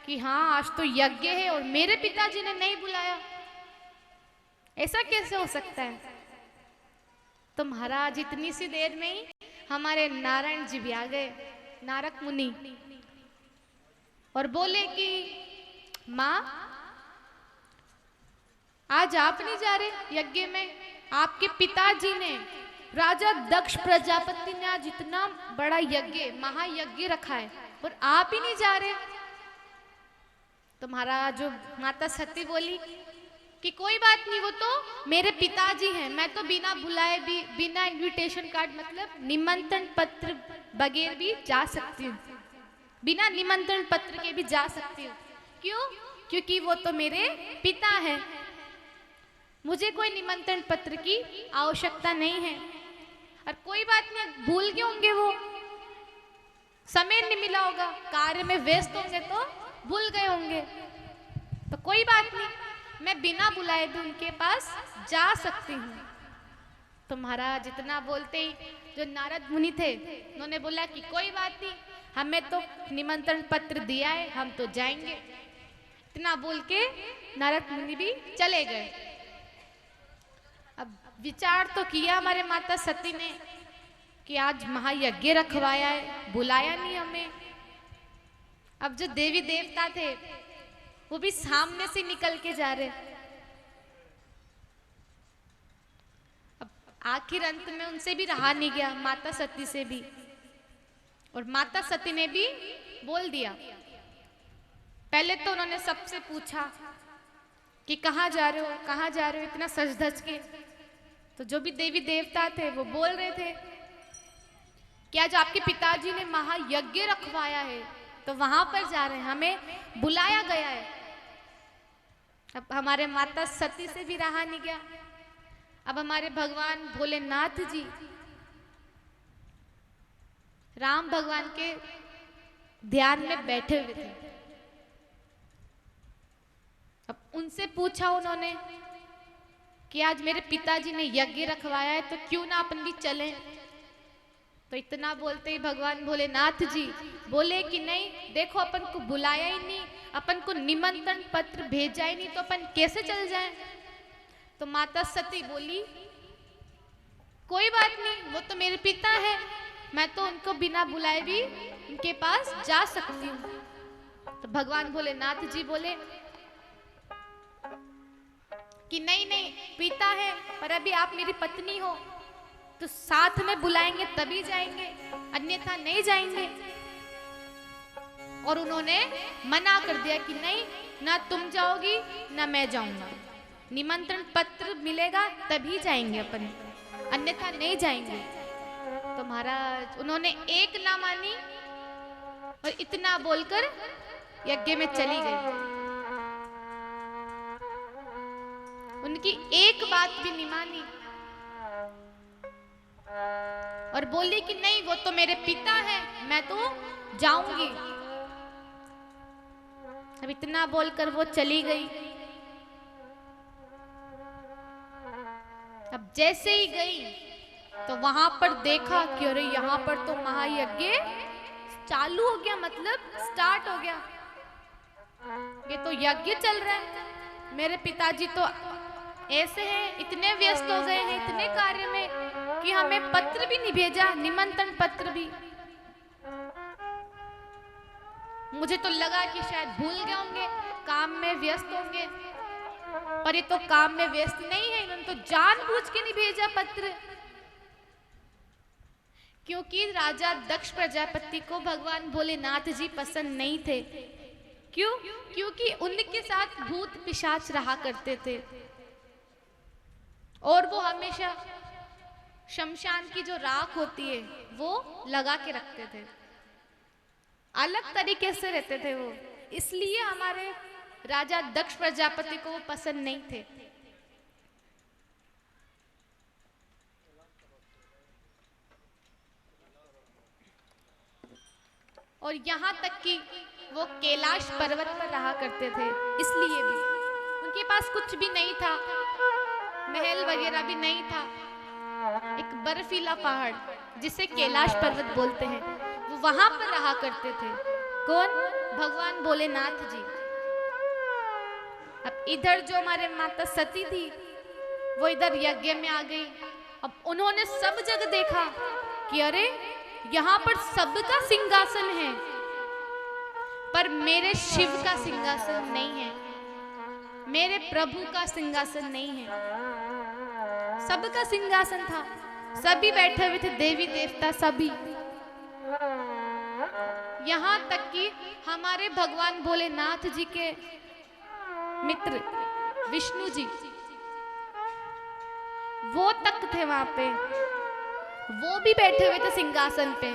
कि हाँ आज तो यज्ञ है और मेरे पिताजी ने नहीं बुलाया, ऐसा कैसे हो सकता है? तो महाराज इतनी सी देर में ही हमारे नारायण जी भी आ गए, नारद मुनि, और बोले कि माँ आज आप नहीं जा रहे यज्ञ में, आपके पिताजी ने, राजा दक्ष प्रजापति ने आज इतना बड़ा यज्ञ, महायज्ञ रखा है और आप ही नहीं जा रहे। तो महाराज जो माता सती बोली कि कोई बात नहीं, वो तो मेरे पिताजी हैं, मैं तो बिना बुलाए भी, बिना इनविटेशन कार्ड मतलब निमंत्रण पत्र बगैर भी जा सकती हूँ, बिना निमंत्रण पत्र के भी जा सकती हूँ। क्यों? क्योंकि वो तो मेरे पिता हैं, मुझे कोई निमंत्रण पत्र की आवश्यकता नहीं है। और कोई बात नहीं, भूल गए होंगे, वो समय नहीं मिला होगा, कार्य में व्यस्त होंगे तो भूल गए होंगे, तो कोई बात नहीं, मैं बिना बुलाए भी उनके पास जा सकती हूँ। तो महाराज इतना बोलते ही जो नारद मुनि थे उन्होंने बोला कि कोई बात नहीं, हमें तो निमंत्रण पत्र दिया है, हम तो जाएंगे। इतना बोल के नारद मुनि भी चले गए। अब विचार तो किया हमारे माता सती ने कि आज महायज्ञ रखवाया है, बुलाया नहीं हमें। अब जो देवी देवता थे वो भी सामने से निकल के जा रहे। अब आखिर अंत में उनसे भी रहा नहीं गया, माता सती से भी, और माता सती ने भी बोल दिया। पहले तो उन्होंने सबसे पूछा कि कहाँ जा रहे हो, कहाँ जा रहे हो, इतना सज धज के। तो जो भी देवी देवता थे वो बोल रहे थे कि आज आपके पिताजी ने महायज्ञ रखवाया है, तो वहां पर जा रहे हैं, हमें बुलाया गया है। अब हमारे माता सती से भी रहा नहीं गया। अब हमारे भगवान भोलेनाथ जी राम भगवान के ध्यान में बैठे हुए थे। अब उनसे पूछा उन्होंने कि आज मेरे पिताजी ने यज्ञ रखवाया है, तो क्यों ना अपन भी चलें। तो इतना बोलते ही भगवान भोलेनाथ जी बोले कि नहीं, देखो अपन को बुलाया ही नहीं, अपन को निमंत्रण पत्र भेजा ही नहीं, तो अपन कैसे चल जाएं। तो माता सती बोली कोई बात नहीं, वो तो मेरे पिता है, मैं तो उनको बिना बुलाए भी उनके पास जा सकती हूँ। तो भगवान भोलेनाथ जी बोले कि नहीं नहीं, पिता है पर अभी आप मेरी पत्नी हो, तो साथ में बुलाएंगे तभी जाएंगे, अन्यथा नहीं जाएंगे। और उन्होंने मना कर दिया कि नहीं, ना तुम जाओगी ना मैं जाऊंगा, निमंत्रण पत्र मिलेगा तभी जाएंगे अपन, अन्यथा नहीं जाएंगे। तो महाराज उन्होंने एक ना मानी और इतना बोलकर यज्ञ में चली गई। उनकी एक बात भी नहीं मानी और बोली कि नहीं, वो तो मेरे पिता है, मैं तो जाऊंगी। अब इतना बोलकर वो चली गई। अब जैसे ही गई तो वहां पर देखा कि अरे यहाँ पर तो महायज्ञ चालू हो गया, मतलब स्टार्ट हो गया। ये तो यज्ञ चल रहा है। मेरे पिताजी तो ऐसे हैं, इतने व्यस्त हो गए हैं इतने कार्य में कि हमें पत्र भी नहीं भेजा, निमंत्रण पत्र भी। मुझे तो लगा कि शायद भूल गए होंगे, काम में व्यस्त होंगे, पर ये तो काम में व्यस्त नहीं है। इन्होंने तो जानबूझ के नहीं भेजा पत्र, क्योंकि राजा दक्ष प्रजापति को भगवान भोलेनाथ जी पसंद नहीं थे। क्यों? क्योंकि उनके साथ भूत पिशाच रहा करते थे और वो हमेशा शमशान की जो राख होती है वो लगा के रखते थे, अलग तरीके से रहते थे वो। इसलिए हमारे राजा दक्ष प्रजापति को वो पसंद नहीं थे। और यहाँ तक कि वो कैलाश पर्वत पर रहा करते थे। इसलिए भी उनके पास कुछ भी नहीं था, महल वगैरह भी नहीं था। एक बर्फीला पहाड़ जिसे कैलाश पर्वत बोलते हैं, वो वहां पर रहा करते थे। कौन? भगवान भोलेनाथ जी। अब इधर जो हमारे माता सती थी वो इधर यज्ञ में आ गई। अब उन्होंने सब जगह देखा कि अरे यहाँ पर सबका सिंहासन है, पर मेरे शिव का सिंहासन नहीं है, मेरे प्रभु का सिंहासन नहीं है। सबका सिंहासन था, सभी बैठे हुए थे, देवी देवता सभी। यहाँ तक कि हमारे भगवान भोलेनाथ जी के मित्र विष्णु जी, वो तक थे वहां पे, वो भी बैठे हुए थे सिंहासन पे,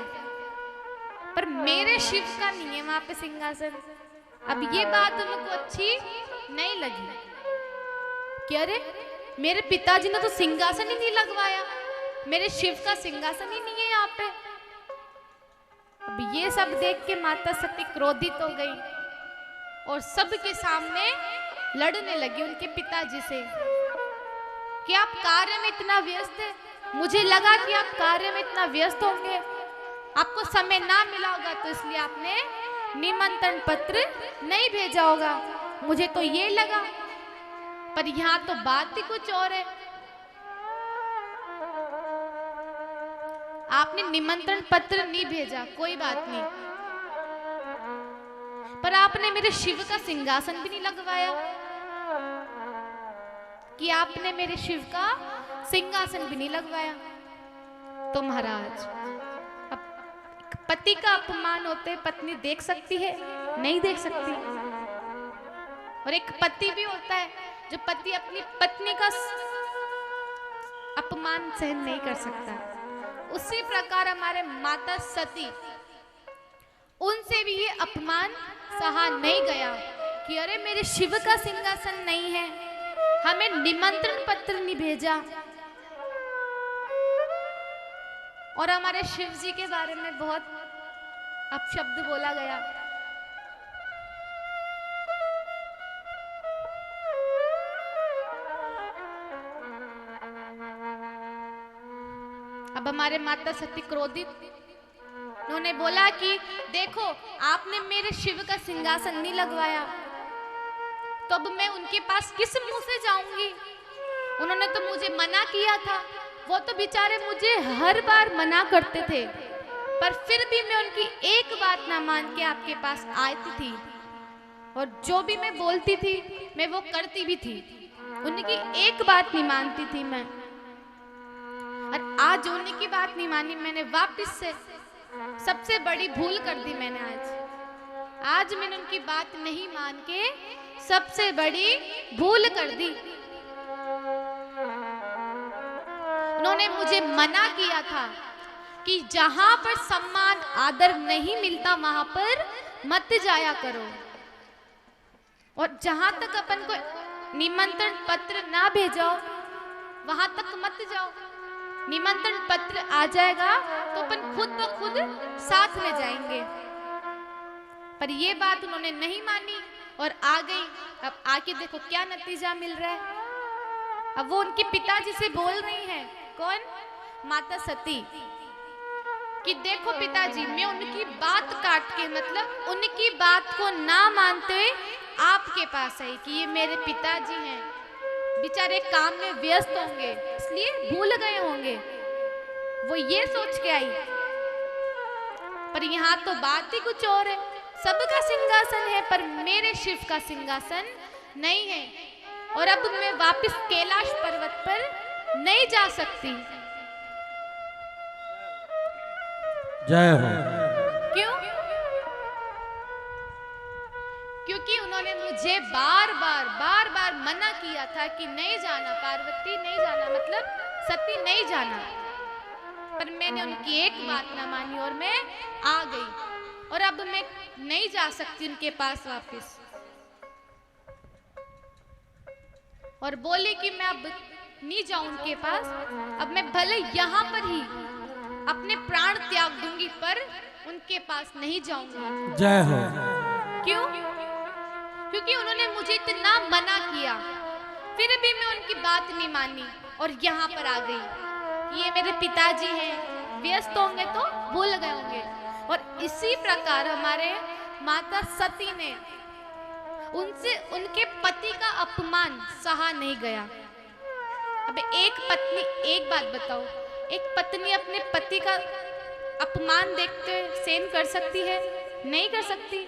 पर मेरे शिव का नहीं है वहां पे सिंहासन। अब ये बात उनको अच्छी नहीं लगी कि अरे मेरे पिताजी ने तो सिंहासन ही नहीं लगवाया, मेरे शिव का सिंहासन ही नहीं है यहाँ पे। अब ये सब देख के माता सती क्रोधित हो गई और सबके सामने लड़ने लगी उनके पिताजी से कि आप कार्य में इतना व्यस्त है। मुझे लगा कि आप कार्य में इतना व्यस्त होंगे, आपको समय ना मिला होगा, तो इसलिए आपने निमंत्रण पत्र नहीं भेजा होगा। मुझे तो ये लगा, पर यहाँ तो बात ही कुछ और है। आपने निमंत्रण पत्र नहीं भेजा, कोई बात नहीं, पर आपने मेरे शिव का सिंहासन भी नहीं लगवाया कि आपने मेरे शिव का सिंहासन भी नहीं लगवाया। तो महाराज, अब पति का अपमान होते पत्नी देख सकती है? नहीं देख सकती। और एक पति भी होता है जो पति अपनी पत्नी का अपमान सहन नहीं कर सकता। उसी प्रकार हमारे माता सती, उनसे भी ये अपमान सहा नहीं गया कि अरे मेरे शिव का सिंहासन नहीं है, हमें निमंत्रण पत्र नहीं भेजा। और हमारे शिव जी के बारे में बहुत अपशब्द बोला गया। अब हमारे माता सती क्रोधित, उन्होंने बोला कि देखो आपने मेरे शिव का सिंहासन नहीं लगवाया, तो अब मैं उनके पास किस मुंह से जाऊंगी? उन्होंने तो मुझे मना किया था, वो तो बेचारे मुझे हर बार मना करते थे, पर फिर भी मैं उनकी एक बात ना मान के आपके पास आती थी, और जो भी मैं बोलती थी मैं वो करती भी थी, उनकी एक बात नहीं मानती थी मैं। और आज उनकी बात नहीं मानी मैंने, वापस से सबसे बड़ी भूल कर दी मैंने। आज मैंने उनकी बात नहीं मान के सबसे बड़ी भूल कर दी। उन्होंने मुझे मना किया था कि जहां पर सम्मान आदर नहीं मिलता वहां पर मत जाया करो। और जहां तक अपन को निमंत्रण पत्र ना भेजाओ वहां तक मत जाओ। निमंत्रण पत्र आ जाएगा तो अपन खुद ब खुद साथ में जाएंगे। पर ये बात उन्होंने नहीं मानी और आ गई। अब आके देखो क्या नतीजा मिल रहा है। अब वो उनके पिताजी से बोल रही हैं, कौन? माता सती, कि देखो पिताजी, मैं उनकी बात काट के, मतलब उनकी बात को ना मानते हुए आपके पास आई कि ये मेरे पिताजी हैं, बेचारे काम में व्यस्त होंगे इसलिए भूल गए होंगे, वो ये सोच के आई। पर यहाँ तो बात ही कुछ और है। सबका सिंहासन है पर मेरे शिव का सिंहासन नहीं है। और अब मैं वापस कैलाश पर्वत पर नहीं जा सकती। जय हो। क्यों? क्योंकि उन्होंने मुझे बार बार मना किया था कि नहीं जाना पार्वती, नहीं जाना, मतलब सती नहीं जाना। पर मैंने उनकी एक बात ना मानी और मैं आ गई। और अब मैं नहीं जा सकती उनके पास वापस। और बोली कि मैं अब नहीं जाऊं उनके पास, अब मैं भले यहाँ पर ही अपने प्राण त्याग दूंगी पर उनके पास नहीं जाऊंगी। जय हो। क्यों? क्योंकि उन्होंने मुझे इतना मना किया, फिर भी मैं उनकी बात नहीं मानी और यहाँ पर आ गई। ये मेरे पिताजी हैं, व्यस्त होंगे तो भूल गए होंगे। और इसी प्रकार हमारे माता सती ने उनसे उनके पति का अपमान सहा नहीं गया। अब एक पत्नी, एक बात बताओ, एक पत्नी अपने पति का अपमान देखते सहन कर सकती है? नहीं कर सकती।